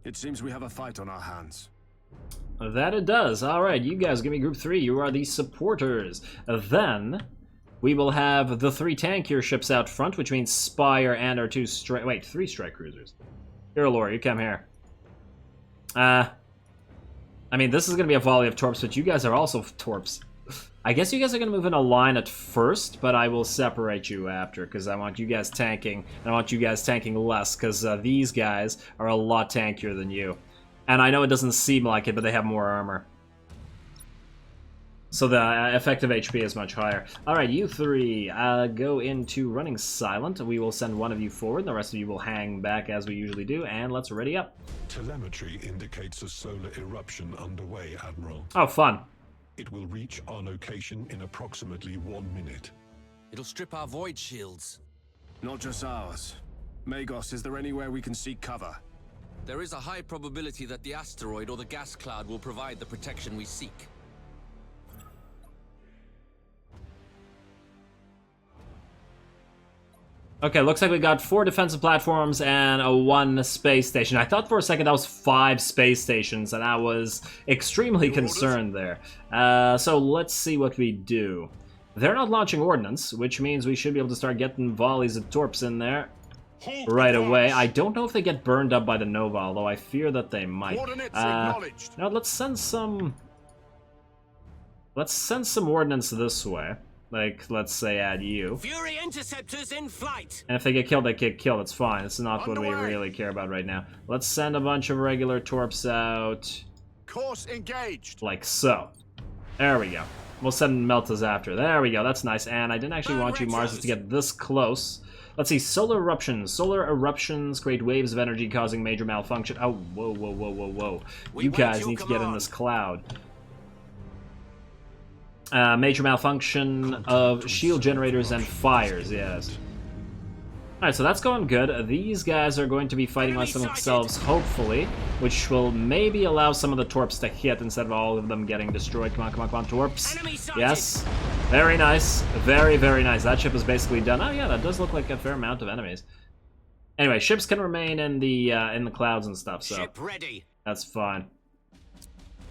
It seems we have a fight on our hands. That it does. Alright, you guys give me Group 3. You are the supporters. Then, we will have the 3 tankier ships out front, which means Spire and our 3 Strike Cruisers. Here, Laura, you come here. I mean, this is going to be a volley of torps, but you guys are also torps. I guess you guys are going to move in a line at first, but I will separate you after, because I want you guys tanking, and I want you guys tanking less, because these guys are a lot tankier than you. And I know it doesn't seem like it, but they have more armor. So the effective HP is much higher. Alright, you 3 go into running silent. We will send one of you forward, the rest of you will hang back as we usually do, and let's ready up. Telemetry indicates a solar eruption underway, Admiral. Oh, fun. It will reach our location in approximately 1 minute. It'll strip our void shields. Not just ours. Magos, is there anywhere we can seek cover? There is a high probability that the asteroid or the gas cloud will provide the protection we seek. Okay, looks like we got 4 defensive platforms and a 1 space station. I thought for a second that was 5 space stations, and I was extremely concerned there. So let's see what we do. They're not launching ordnance, which means we should be able to start getting volleys of torps in there right away. I don't know if they get burned up by the Nova, although I fear that they might. Now let's send some... Let's send some ordnance this way. Like, let's say add you. Fury interceptors in flight. And if they get killed, they get killed. It's fine. It's not what we really care about right now. Let's send a bunch of regular torps out. Course engaged. Like so. There we go. We'll send Meltas after. There we go. That's nice. And I didn't actually want you Marses to get this close. Let's see. Solar eruptions. Solar eruptions create waves of energy causing major malfunction. Oh, whoa, whoa, whoa, whoa, whoa. You guys need to get in this cloud. Major malfunction of shield generators and fires, yes. Alright, so that's going good. These guys are going to be fighting amongst themselves, hopefully, which will maybe allow some of the torps to hit instead of all of them getting destroyed. Come on, come on, come on, torps. Yes. Very nice. Very, very nice. That ship is basically done. Oh yeah, that does look like a fair amount of enemies. Anyway, ships can remain in the clouds and stuff, so Ship ready. That's fine.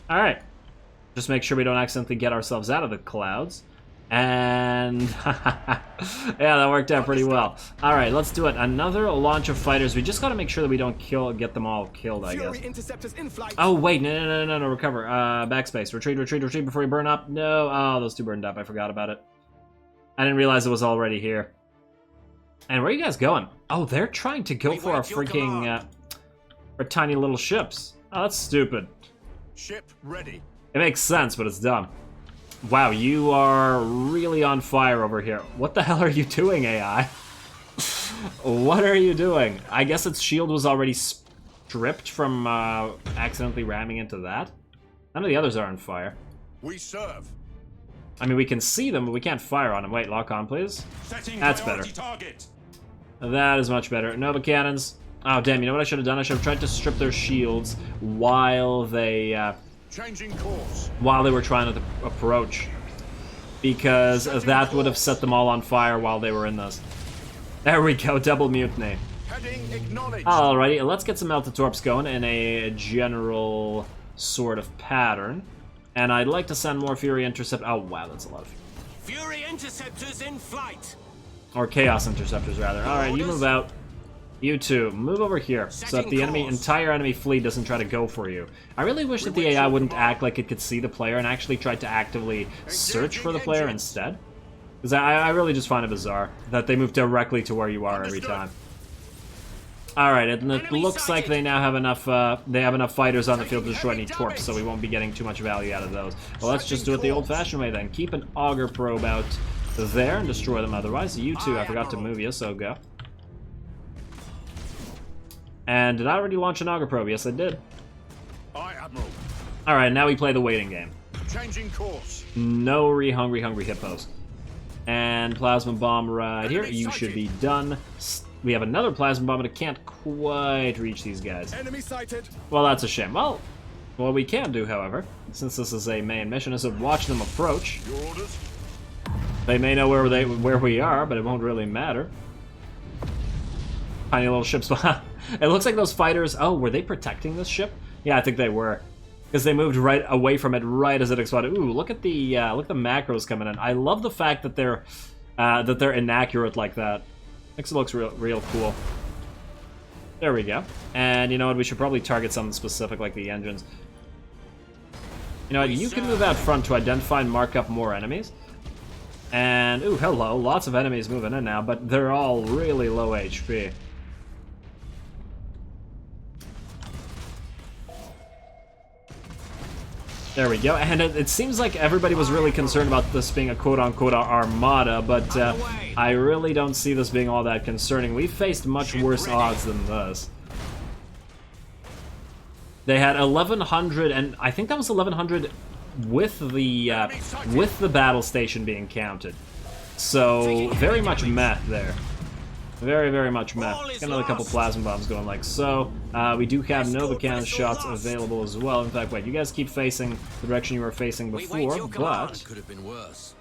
Alright. Just make sure we don't accidentally get ourselves out of the clouds. And yeah, that worked out pretty well. All right, let's do it. Another launch of fighters. We just got to make sure that we don't get them all killed, I guess. Interceptors in flight. Oh wait, no, recover. Backspace. Retreat before you burn up. No, oh, those two burned up. I forgot about it. I didn't realize it was already here. And where are you guys going? Oh, they're trying to go for our freaking our tiny little ships. Oh, that's stupid. Ship ready. It makes sense, but it's dumb. Wow, you are really on fire over here. What the hell are you doing, AI? What are you doing? I guess its shield was already stripped from accidentally ramming into that. None of the others are on fire. We serve. I mean, we can see them, but we can't fire on them. Wait, lock on, please. That's better. Target. That is much better. Nova cannons. Oh, damn, you know what I should have done? I should have tried to strip their shields while they... Changing course. while they were trying to approach, because that would have set them all on fire while they were in this. There we go, double mutiny. Heading acknowledged. Alrighty, let's get some melted torps going in a general sort of pattern. And I'd like to send more Fury Intercept. Oh wow, that's a lot of Fury interceptors in flight. or Chaos Interceptors rather. Alright, you move out. You two, move over here, so that the entire enemy fleet doesn't try to go for you. I really wish that the AI wouldn't act like it could see the player and actually try to actively search for the player instead. Because I really just find it bizarre that they move directly to where you are every time. Alright, and it looks like they now have enough fighters on the field to destroy any torps, so we won't be getting too much value out of those. Well, let's just do it the old-fashioned way then. Keep an auger probe out there and destroy them otherwise. You two, I forgot to move you, so go. And did I already launch an auger probe? Yes, I did. Aye, Admiral. Alright, now we play the waiting game. Changing course. No hungry hippos. And plasma bomb right here. You should be done. We have another plasma bomb, but it can't quite reach these guys. Enemy sighted. Well, that's a shame. Well, what we can do, however, since this is a main mission, is to watch them approach. Your orders. They may know where we are, but it won't really matter. Tiny little ships. It looks like those fighters... Oh, were they protecting this ship? Yeah, I think they were. Because they moved right away from it right as it exploded. Ooh, look at the macros coming in. I love the fact that they're inaccurate like that. Makes it looks real cool. There we go. And you know what? We should probably target something specific like the engines. You know what? You can move out front to identify and mark up more enemies. And, ooh, hello. Lots of enemies moving in now, but they're all really low HP. There we go, and it seems like everybody was really concerned about this being a quote-unquote armada, but I really don't see this being all that concerning. We've faced much worse odds than this. They had 1,100, and I think that was 1,100 with the battle station being counted. So, very much meh there. Very much meh. Got another couple plasma bombs going like so. We do have Nova Cannon shots available as well. In fact, wait, you guys keep facing the direction you were facing before, but... Could have been worse.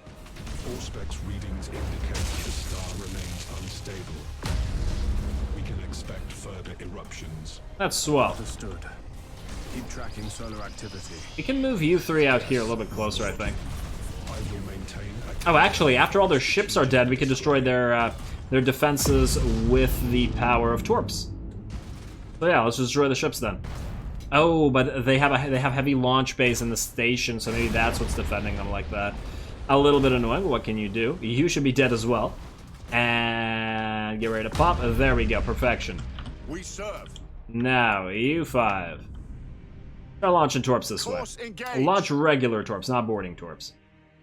All specs readings indicate the star remains unstable. We can expect further eruptions. That's swell. Understood. Keep tracking solar activity. We can move you three out here a little bit closer, I think. I will maintain Oh, actually, after all their ships are dead, we can destroy their defenses with the power of torps. So yeah, let's destroy the ships then. Oh, but they have heavy launch bays in the station, so maybe that's what's defending them like that. A little bit annoying, but what can you do? You should be dead as well. And get ready to pop. There we go, perfection. We serve. Now, you five. Start launching torps this way. Launch regular torps, not boarding torps.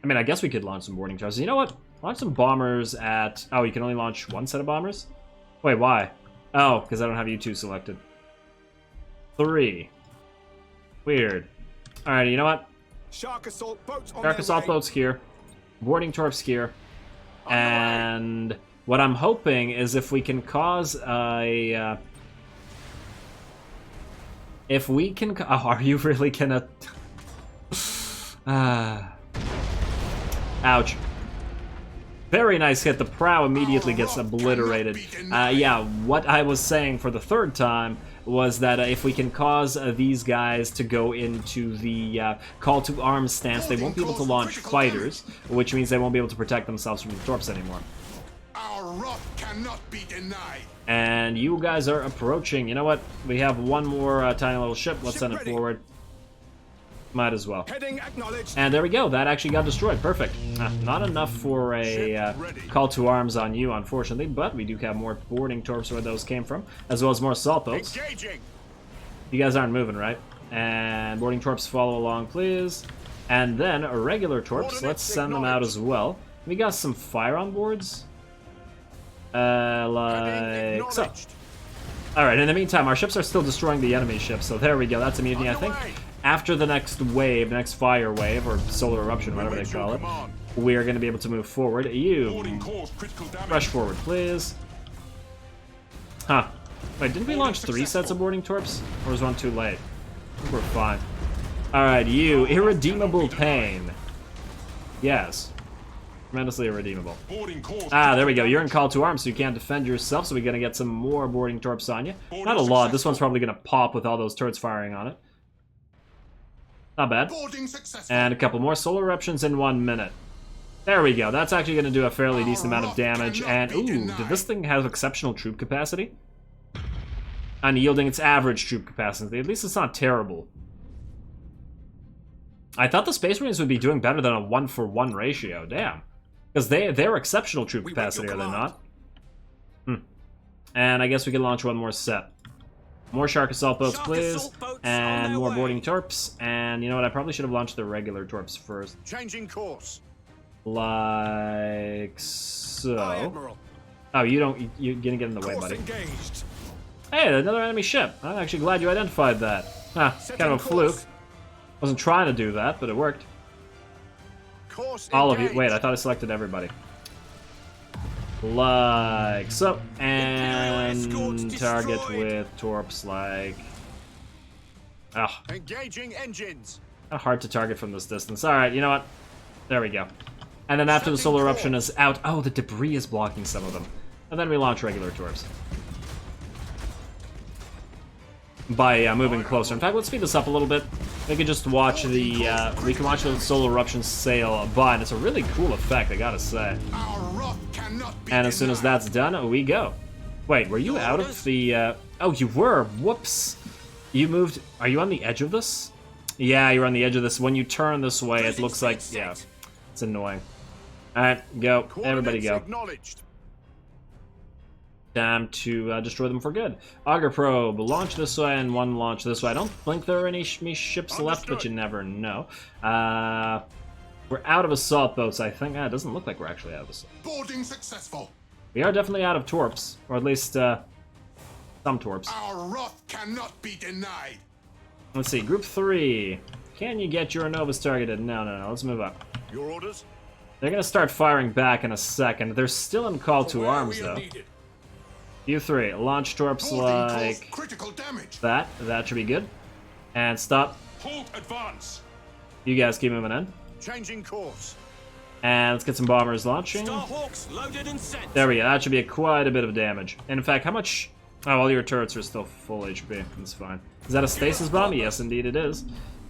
I mean, I guess we could launch some boarding torps. You know what? Launch some bombers at... Oh, you can only launch one set of bombers? Wait, why? Oh, because I don't have you two selected. 3. Weird. Alright, you know what? Shark assault boats on Shark assault boats here. Boarding torps here. And what I'm hoping is if we can cause a... if we can... Oh, are you really gonna... Ouch. Very nice hit. The prow immediately gets obliterated. Yeah, what I was saying for the third time was that if we can cause these guys to go into the call to arms stance, they won't be able to launch fighters, which means they won't be able to protect themselves from the torps anymore. Our wrath cannot be denied. And you guys are approaching. You know what? We have one more tiny little ship. Let's send it forward. Might as well. Heading acknowledged. And there we go. That actually got destroyed. Perfect. Not enough for a call to arms on you, unfortunately, but we do have more boarding torps where those came from, as well as more assault boats. Engaging. You guys aren't moving, right? And boarding torps follow along, please. And then regular torps. Let's send them out as well. We got some fire on boards. Like so. Alright, in the meantime, our ships are still destroying the enemy ships, so there we go. That's a mutiny, I think. After the next wave, next fire wave, or solar eruption, whatever they call it, we are going to be able to move forward. You, rush forward, please. Huh. Wait, didn't we launch 3 sets of boarding torps? Or was one too late? I think we're fine. Alright, you, irredeemable pain. Yes. Tremendously irredeemable. Ah, there we go. You're in call to arms, so you can't defend yourself, so we're going to get some more boarding torps on you. Not a lot. This one's probably going to pop with all those turrets firing on it. Not bad. And a couple more solar eruptions in 1 minute. There we go. That's actually going to do a fairly decent amount of damage. And, ooh, did this thing have exceptional troop capacity? Unyielding its average troop capacity. At least it's not terrible. I thought the Space Marines would be doing better than a 1-for-1 ratio. Damn. Because they're exceptional troop capacity, are they not? And I guess we can launch one more set. More Shark Assault Boats, please. And more boarding torps. And you know what? I probably should have launched the regular torps first. Changing course. Like so. Admiral. Oh, you're gonna get in the way, buddy. Engaged. Hey, another enemy ship. I'm actually glad you identified that. Huh, kind of a fluke. Wasn't trying to do that, but it worked. Course All of you. engaged. Wait, I thought I selected everybody. Like so. And target with torps like... Ah, Engaging engines. hard to target from this distance. Alright, you know what? There we go. And then after the solar eruption is out... Oh, the debris is blocking some of them. And then we launch regular torps. By moving closer. In fact, let's speed this up a little bit. We can just watch the... we can watch the solar eruption sail by, and it's a really cool effect, I gotta say. Our wrath cannot be And as soon as denied. that's done, we go. Wait, were you out of the... Oh, you were! Whoops! You moved... Are you on the edge of this? Yeah, you're on the edge of this. When you turn this way, it looks like... Yeah, it's annoying. Alright, go. Everybody Coordinates go. Acknowledged. Time to destroy them for good. Auger probe, launch this way and one launch this way. I don't think there are any ships left, but you never know. We're out of assault boats, I think. It doesn't look like we're actually out of assault. Boarding successful. We are definitely out of torps, or at least some torps. Our wrath cannot be denied. Let's see, group 3. Can you get your Novas targeted? No, let's move up. Your orders. They're gonna start firing back in a second. They're still in call to Where arms, we are though. needed. You 3, launch torps Boarding cause like critical damage. that. That should be good. And stop. Halt advance. You guys keep moving in. Changing course. And let's get some bombers launching. Starhawks loaded and sent. There we go. That should be quite a bit of damage. And in fact, how much... Oh, all your turrets are still full HP. That's fine. Is that a stasis bomb? Yes, indeed it is.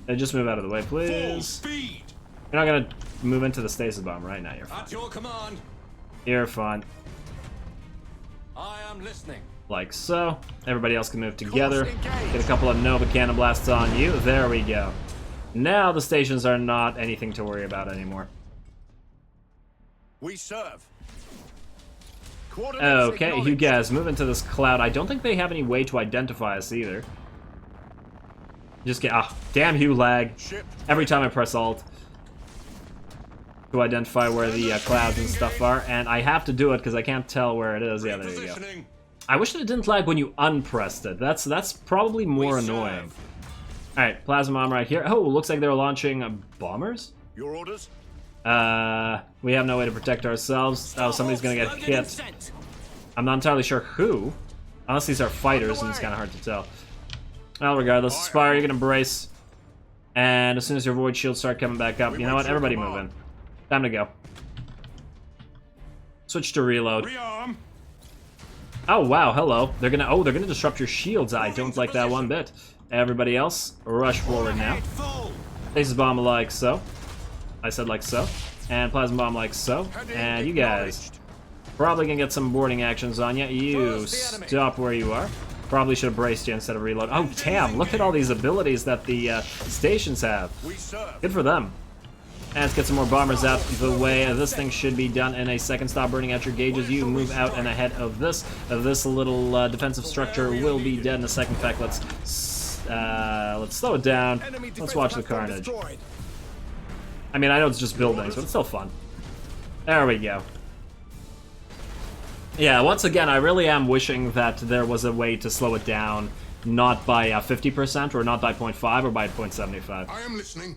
Just move out of the way, Full please. speed. You're not going to move into the stasis bomb right now. You're fine. At your command. You're fine. I am listening. Like so. Everybody else can move together. Course engaged. Get a couple of Nova Cannon Blasts on you. There we go. Now the stations are not anything to worry about anymore. We serve. Coordinates Okay, you acknowledged. guys move into this cloud. I don't think they have any way to identify us either. Just get... Ah, damn you, lag. Ship. Every time I press Alt to identify where the clouds and stuff are, and I have to do it because I can't tell where it is. Yeah, there you go. Repositioning. I wish that it didn't lag when you unpressed it. That's probably more We serve. annoying. Alright, plasma bomb right here. Oh, looks like they're launching bombers? Your orders. We have no way to protect ourselves. Oh, somebody's gonna get Starhawks loaded and hit. sent. I'm not entirely sure who. Unless these are fighters, and it's kind of hard to tell. Well, regardless, Spire, you're gonna brace. And as soon as your void shields start coming back up, you know what? Everybody move in. Time to go. Switch to reload. Rearm. Oh, wow, hello. They're gonna disrupt your shields. I don't like that one bit. Everybody else, rush forward now. Stasis bomb like so. I said like so. And plasma bomb like so. And you guys, probably gonna get some boarding actions on you. You stop where you are. Probably should have braced you instead of reload. Oh, damn, look at all these abilities that the stations have. Good for them. And let's get some more bombers out the way. This thing should be done in a second. Stop burning out your gauges. You move out and ahead of this. This little defensive structure will be dead in a second. In fact, let's slow it down. Let's watch the carnage. I mean, I know it's just buildings, but it's still fun. There we go. Yeah, once again, I really am wishing that there was a way to slow it down, not by 50% or not by 0.5 or by 0.75. I am listening.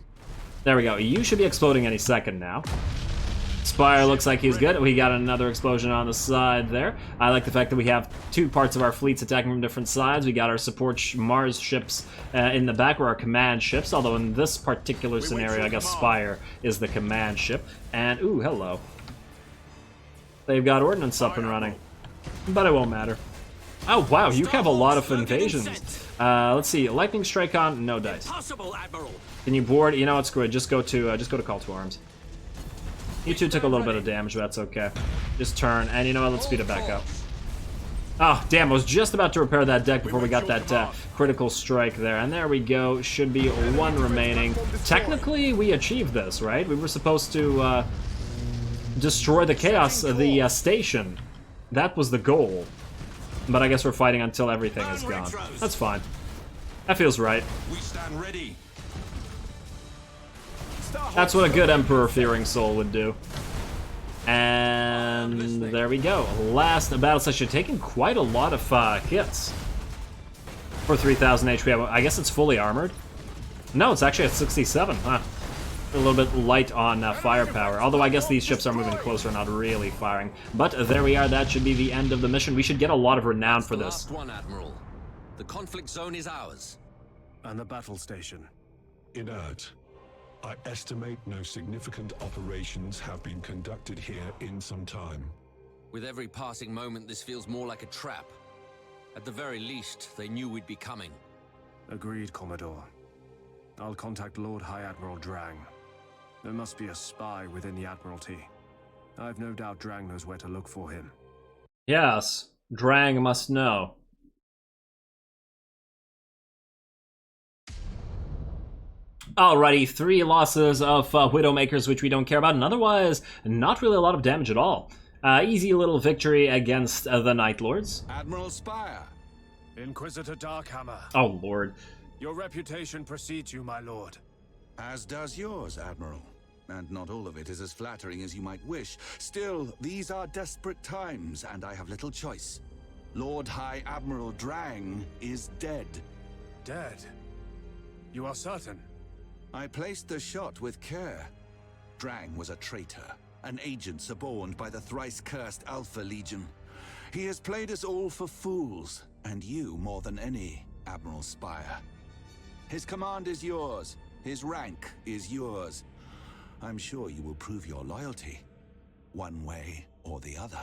There we go. You should be exploding any second now. Spire looks like he's good. We got another explosion on the side there. I like the fact that we have two parts of our fleets attacking from different sides. We got our support Mars ships in the back, or our command ships, although in this particular scenario, I guess Spire is the command ship. And, ooh, hello. They've got ordnance up and running, but it won't matter. Oh, wow, you have a lot of invasions. Let's see, lightning strike on, no dice. Can you board? You know what, screw it, just go to call to arms. You two took a little bit of damage, but that's okay. Just turn, and you know what, let's speed it back up. Oh, damn, I was just about to repair that deck before we got that critical strike there. And there we go, should be one remaining. Technically, we achieved this, right? We were supposed to destroy the chaos of the station. That was the goal. But I guess we're fighting until everything is gone. That's fine. That feels right. We stand ready. That's what a good Emperor-fearing soul would do. And there we go. Last battle session, taking quite a lot of hits. For 3,000 HP. I guess it's fully armored. No, it's actually at 67. Huh. A little bit light on firepower. Although I guess these ships are moving closer, not really firing. But there we are. That should be the end of the mission. We should get a lot of renown for this. Last one, Admiral. The conflict zone is ours. And the battle station? Inert. I estimate no significant operations have been conducted here in some time. With every passing moment, this feels more like a trap. At the very least, they knew we'd be coming. Agreed, Commodore. I'll contact Lord High Admiral Drang. There must be a spy within the Admiralty. I've no doubt Drang knows where to look for him. Yes, Drang must know. Alrighty, 3 losses of Widowmakers, which we don't care about, and otherwise, not really a lot of damage at all. Easy little victory against the Night Lords. Admiral Spire. Inquisitor Darkhammer. Oh, Lord. Your reputation precedes you, my lord. As does yours, Admiral. And not all of it is as flattering as you might wish. Still, these are desperate times, and I have little choice. Lord High Admiral Drang is dead. Dead? You are certain? I placed the shot with care. Drang was a traitor, an agent suborned by the thrice-cursed Alpha Legion. He has played us all for fools, and you more than any, Admiral Spire. His command is yours. His rank is yours. I'm sure you will prove your loyalty, one way or the other.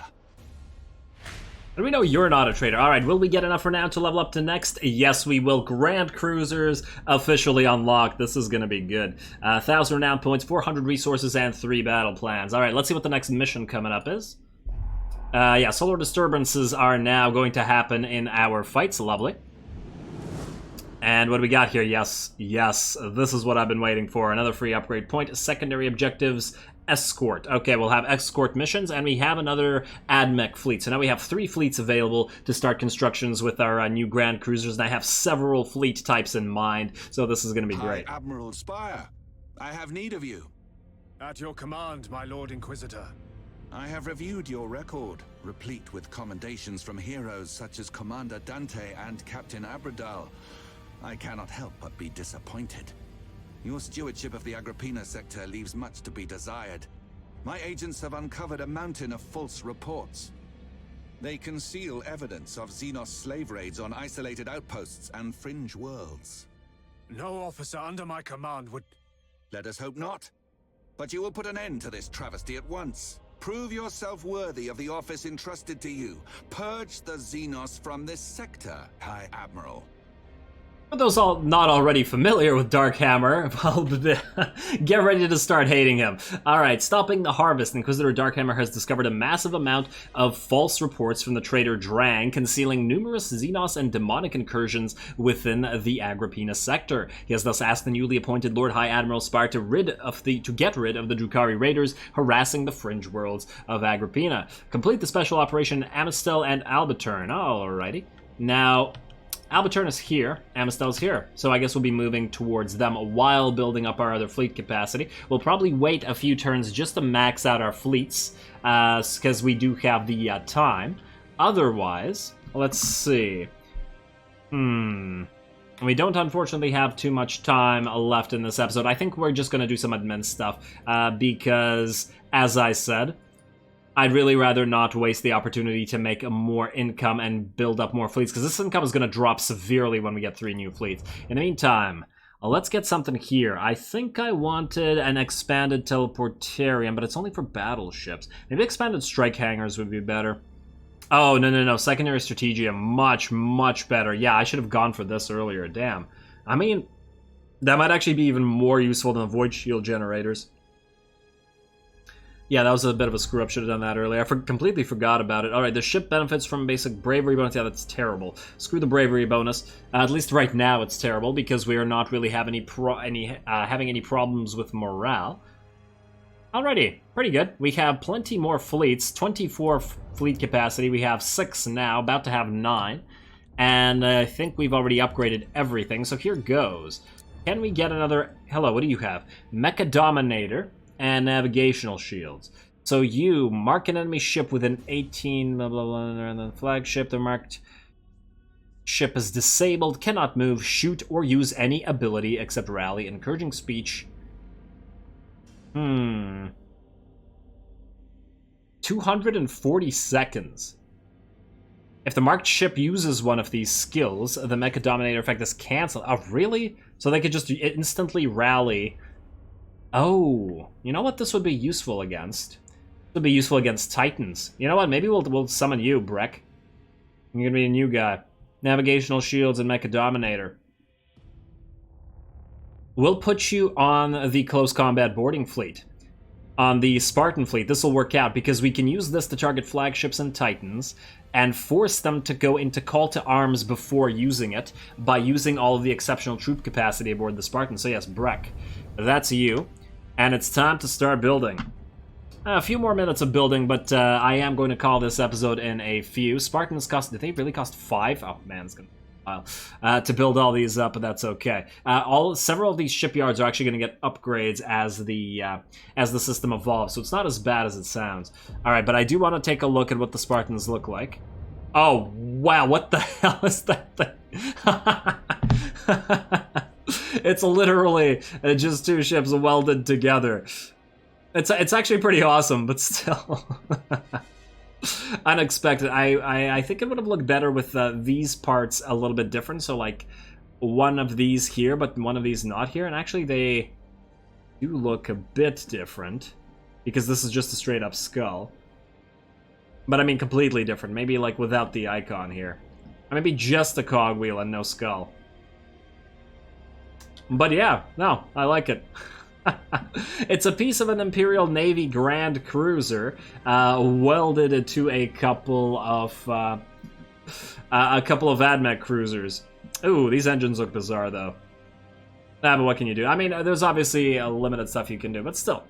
And we know you're not a traitor. Alright, will we get enough renown to level up to next? Yes, we will. Grand Cruisers officially unlocked. This is going to be good. 1,000 renown points, 400 resources, and 3 battle plans. Alright, let's see what the next mission coming up is. Yeah, solar disturbances are now going to happen in our fights. Lovely. And what do we got here? Yes, this is what I've been waiting for. Another free upgrade point. Secondary objectives, escort. Okay, we'll have escort missions, and we have another AdMech fleet. So now we have 3 fleets available to start constructions with our new Grand Cruisers, and I have several fleet types in mind, so this is going to be great. Hi, Admiral Spire. I have need of you. At your command, my Lord Inquisitor. I have reviewed your record, replete with commendations from heroes such as Commander Dante and Captain Abradal. I cannot help but be disappointed. Your stewardship of the Agrippina sector leaves much to be desired. My agents have uncovered a mountain of false reports. They conceal evidence of xenos slave raids on isolated outposts and fringe worlds. No officer under my command would... Let us hope not. But you will put an end to this travesty at once. Prove yourself worthy of the office entrusted to you. Purge the xenos from this sector, High Admiral. For those all not already familiar with Darkhammer, well, get ready to start hating him. Alright, stopping the harvest. Inquisitor Darkhammer has discovered a massive amount of false reports from the traitor Drang, concealing numerous xenos and demonic incursions within the Agrippina sector. He has thus asked the newly appointed Lord High Admiral Spire to get rid of the Drukhari raiders harassing the fringe worlds of Agrippina. Complete the special operation Amistel and Albaturn. Alrighty. Now, Albaturn is here, Amistel's here, so I guess we'll be moving towards them while building up our other fleet capacity. We'll probably wait a few turns just to max out our fleets, because we do have the time. Otherwise, let's see. We don't unfortunately have too much time left in this episode. I think we're just going to do some admin stuff, because, as I said, I'd really rather not waste the opportunity to make more income and build up more fleets, because this income is going to drop severely when we get 3 new fleets. In the meantime, let's get something here. I think I wanted an expanded teleportarium, but it's only for battleships. Maybe expanded strike hangars would be better. Oh, no. Secondary strategium. Much better. Yeah, I should have gone for this earlier. Damn. I mean, that might actually be even more useful than the void shield generators. Yeah, that was a bit of a screw-up. Should have done that earlier. I completely forgot about it. Alright, the ship benefits from basic bravery bonus. Yeah, that's terrible. Screw the bravery bonus. At least right now it's terrible, because we are not really having any problems with morale. Alrighty, pretty good. We have plenty more fleets. 24 fleet capacity. We have 6 now, about to have 9. And I think we've already upgraded everything, so here goes. Can we get another... Hello, what do you have? Mecha Dominator and navigational shields. So you mark an enemy ship within 18 blah blah blah, and then flagship. The marked ship is disabled, cannot move, shoot, or use any ability except rally, encouraging speech. 240 seconds. If the marked ship uses one of these skills, the Mecha Dominator effect is cancelled. Oh, really? So they could just instantly rally. Oh, you know what this would be useful against? This would be useful against Titans. You know what? Maybe we'll summon you, Breck. You're gonna be a new guy. Navigational shields and Mecha Dominator. We'll put you on the close combat boarding fleet. On the Spartan fleet, this will work out because we can use this to target flagships and Titans and force them to go into call to arms before using it by using all of the exceptional troop capacity aboard the Spartan. So yes, Breck, that's you. And it's time to start building. A few more minutes of building, but I am going to call this episode in a few. Spartans cost, did they really cost 5? Oh man, it's gonna be a while to build all these up, but that's okay. Several of these shipyards are actually going to get upgrades as the system evolves, so it's not as bad as it sounds. All right, but I do want to take a look at what the Spartans look like. Oh wow, what the hell is that thing? It's literally just 2 ships welded together. It's actually pretty awesome, but still unexpected. I think it would have looked better with these parts a little bit different. So like one of these here, but one of these not here. And actually they do look a bit different because this is just a straight up skull. But I mean completely different. Maybe like without the icon here. Or maybe just a cogwheel and no skull. But yeah, no, I like it. It's a piece of an Imperial Navy Grand Cruiser welded to a couple of AdMech cruisers. Ooh, these engines look bizarre though. But what can you do? I mean, there's obviously a limited stuff you can do, but still.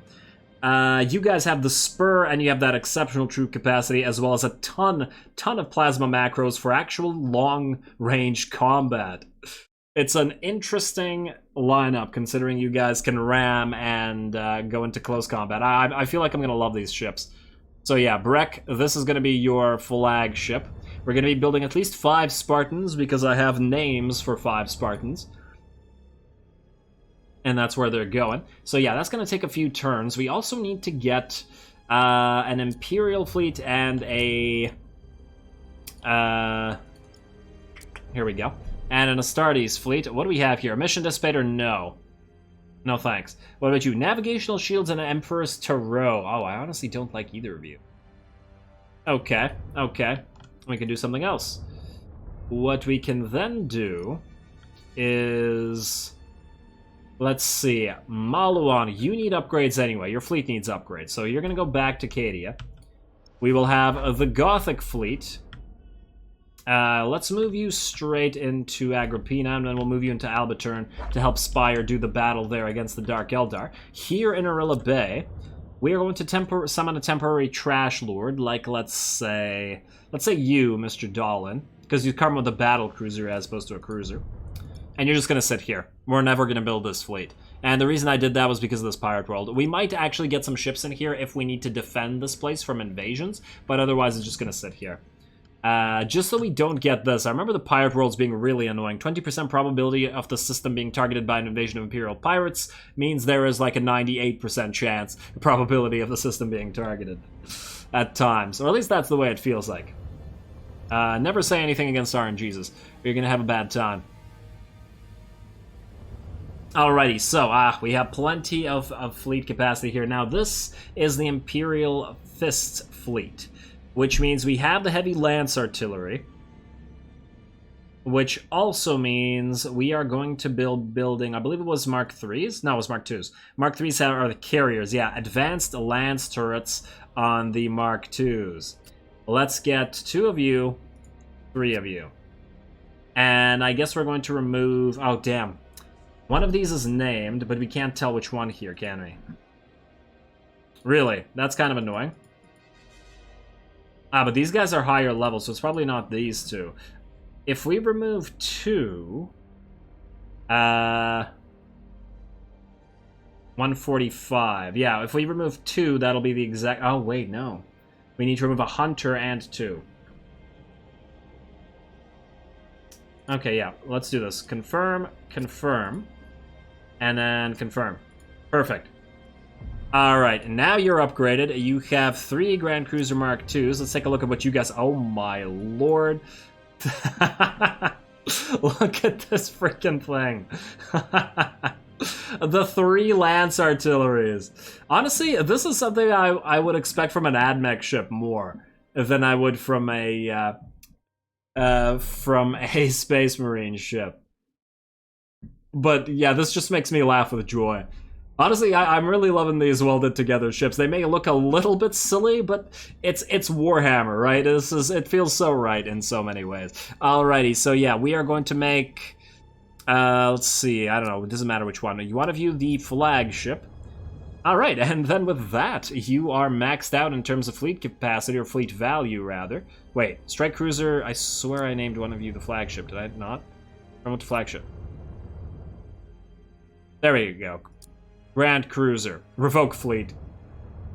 You guys have the Spur, and you have that exceptional troop capacity, as well as a ton of plasma macros for actual long-range combat. It's an interesting lineup, considering you guys can ram and go into close combat. I feel like I'm going to love these ships. So yeah, Breck, this is going to be your flagship. We're going to be building at least 5 Spartans, because I have names for 5 Spartans. And that's where they're going. So yeah, that's going to take a few turns. We also need to get an Imperial fleet and a... here we go. And an Astartes fleet. What do we have here? A mission dissipator? No. No thanks. What about you? Navigational shields and an Emperor's Tarot. Oh, I honestly don't like either of you. Okay, okay. We can do something else. What we can then do is... Let's see. Maluan, you need upgrades anyway. Your fleet needs upgrades. So you're going to go back to Cadia. We will have the Gothic fleet. Let's move you straight into Agrippina, and then we'll move you into Albatern to help Spire do the battle there against the Dark Eldar. Here in Arilla Bay, we are going to summon a temporary trash lord, like let's say you, Mr. Dolan, because you come with a battle cruiser as opposed to a cruiser. And you're just going to sit here. We're never going to build this fleet. And the reason I did that was because of this pirate world. We might actually get some ships in here if we need to defend this place from invasions, but otherwise it's just going to sit here. Just so we don't get this, I remember the pirate worlds being really annoying. 20% probability of the system being targeted by an invasion of Imperial pirates means there is like a 98% chance probability of the system being targeted at times. Or at least that's the way it feels like. Never say anything against RNGs, or you're going to have a bad time. Alrighty, so we have plenty of fleet capacity here. Now this is the Imperial Fist fleet, which means we have the heavy lance artillery, which also means we are going to building, I believe it was Mark 3s? No, it was Mark 2s. Mark 3s are the carriers, yeah, advanced lance turrets on the Mark 2s. Let's get 2 of you, 3 of you. And I guess we're going to remove, oh damn. One of these is named, but we can't tell which one here, can we? Really? That's kind of annoying. But these guys are higher level, so it's probably not these 2. If we remove 2... 145. Yeah, if we remove 2, that'll be the exact... Oh, wait, no. We need to remove a hunter and 2. Okay, yeah, let's do this. Confirm, confirm, and then confirm. Perfect. Alright, now you're upgraded. You have 3 Grand Cruiser Mark IIs. Let's take a look at what you guys... Oh my lord. Look at this freaking thing. The 3 Lance Artilleries. Honestly, this is something I would expect from an AdMech ship more than I would from a Space Marine ship. But yeah, this just makes me laugh with joy. Honestly, I'm really loving these welded together ships. They may look a little bit silly, but it's Warhammer, right? It feels so right in so many ways. Alrighty, so yeah, we are going to make... let's see, I don't know, it doesn't matter which one. You want to view the flagship. Alright, and then with that, you are maxed out in terms of fleet capacity, or fleet value, rather. Wait, Strike Cruiser, I swear I named one of you the flagship, did I not? I went to flagship. There you go. Grand Cruiser. Revoke fleet.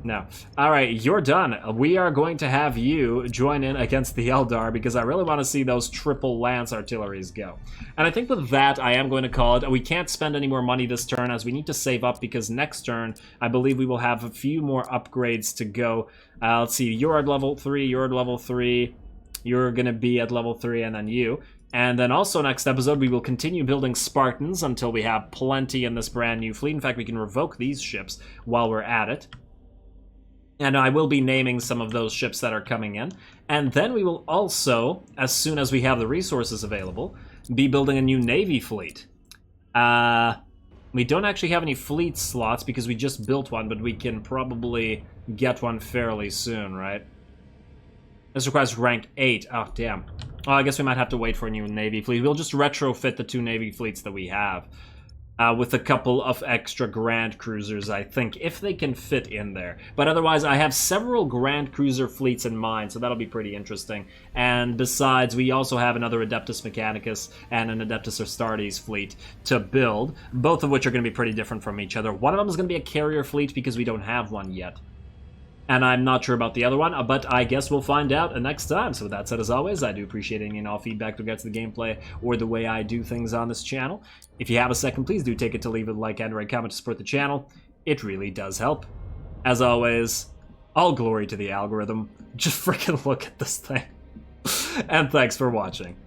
No. Alright, you're done. We are going to have you join in against the Eldar because I really want to see those triple Lance Artilleries go. And I think with that, I am going to call it. We can't spend any more money this turn as we need to save up because next turn, I believe we will have a few more upgrades to go. Let's see, you're at level 3, you're at level 3, you're going to be at level 3, and then you. And then also next episode, we will continue building Spartans until we have plenty in this brand new fleet. In fact, we can revoke these ships while we're at it. And I will be naming some of those ships that are coming in. And then we will also, as soon as we have the resources available, be building a new Navy fleet. We don't actually have any fleet slots because we just built one, but we can probably get one fairly soon, right? This requires rank 8. Oh, damn. Oh, I guess we might have to wait for a new Navy fleet. We'll just retrofit the 2 Navy fleets that we have. With a couple of extra Grand Cruisers, I think, if they can fit in there. But otherwise, I have several Grand Cruiser fleets in mind, so that'll be pretty interesting. And besides, we also have another Adeptus Mechanicus and an Adeptus Astartes fleet to build, both of which are going to be pretty different from each other. One of them is going to be a carrier fleet because we don't have one yet. And I'm not sure about the other one, but I guess we'll find out next time. So with that said, as always, I do appreciate any and all feedback with regards to the gameplay or the way I do things on this channel. If you have a second, please do take it to leave a like and a comment to support the channel. It really does help. As always, all glory to the algorithm. Just freaking look at this thing. And thanks for watching.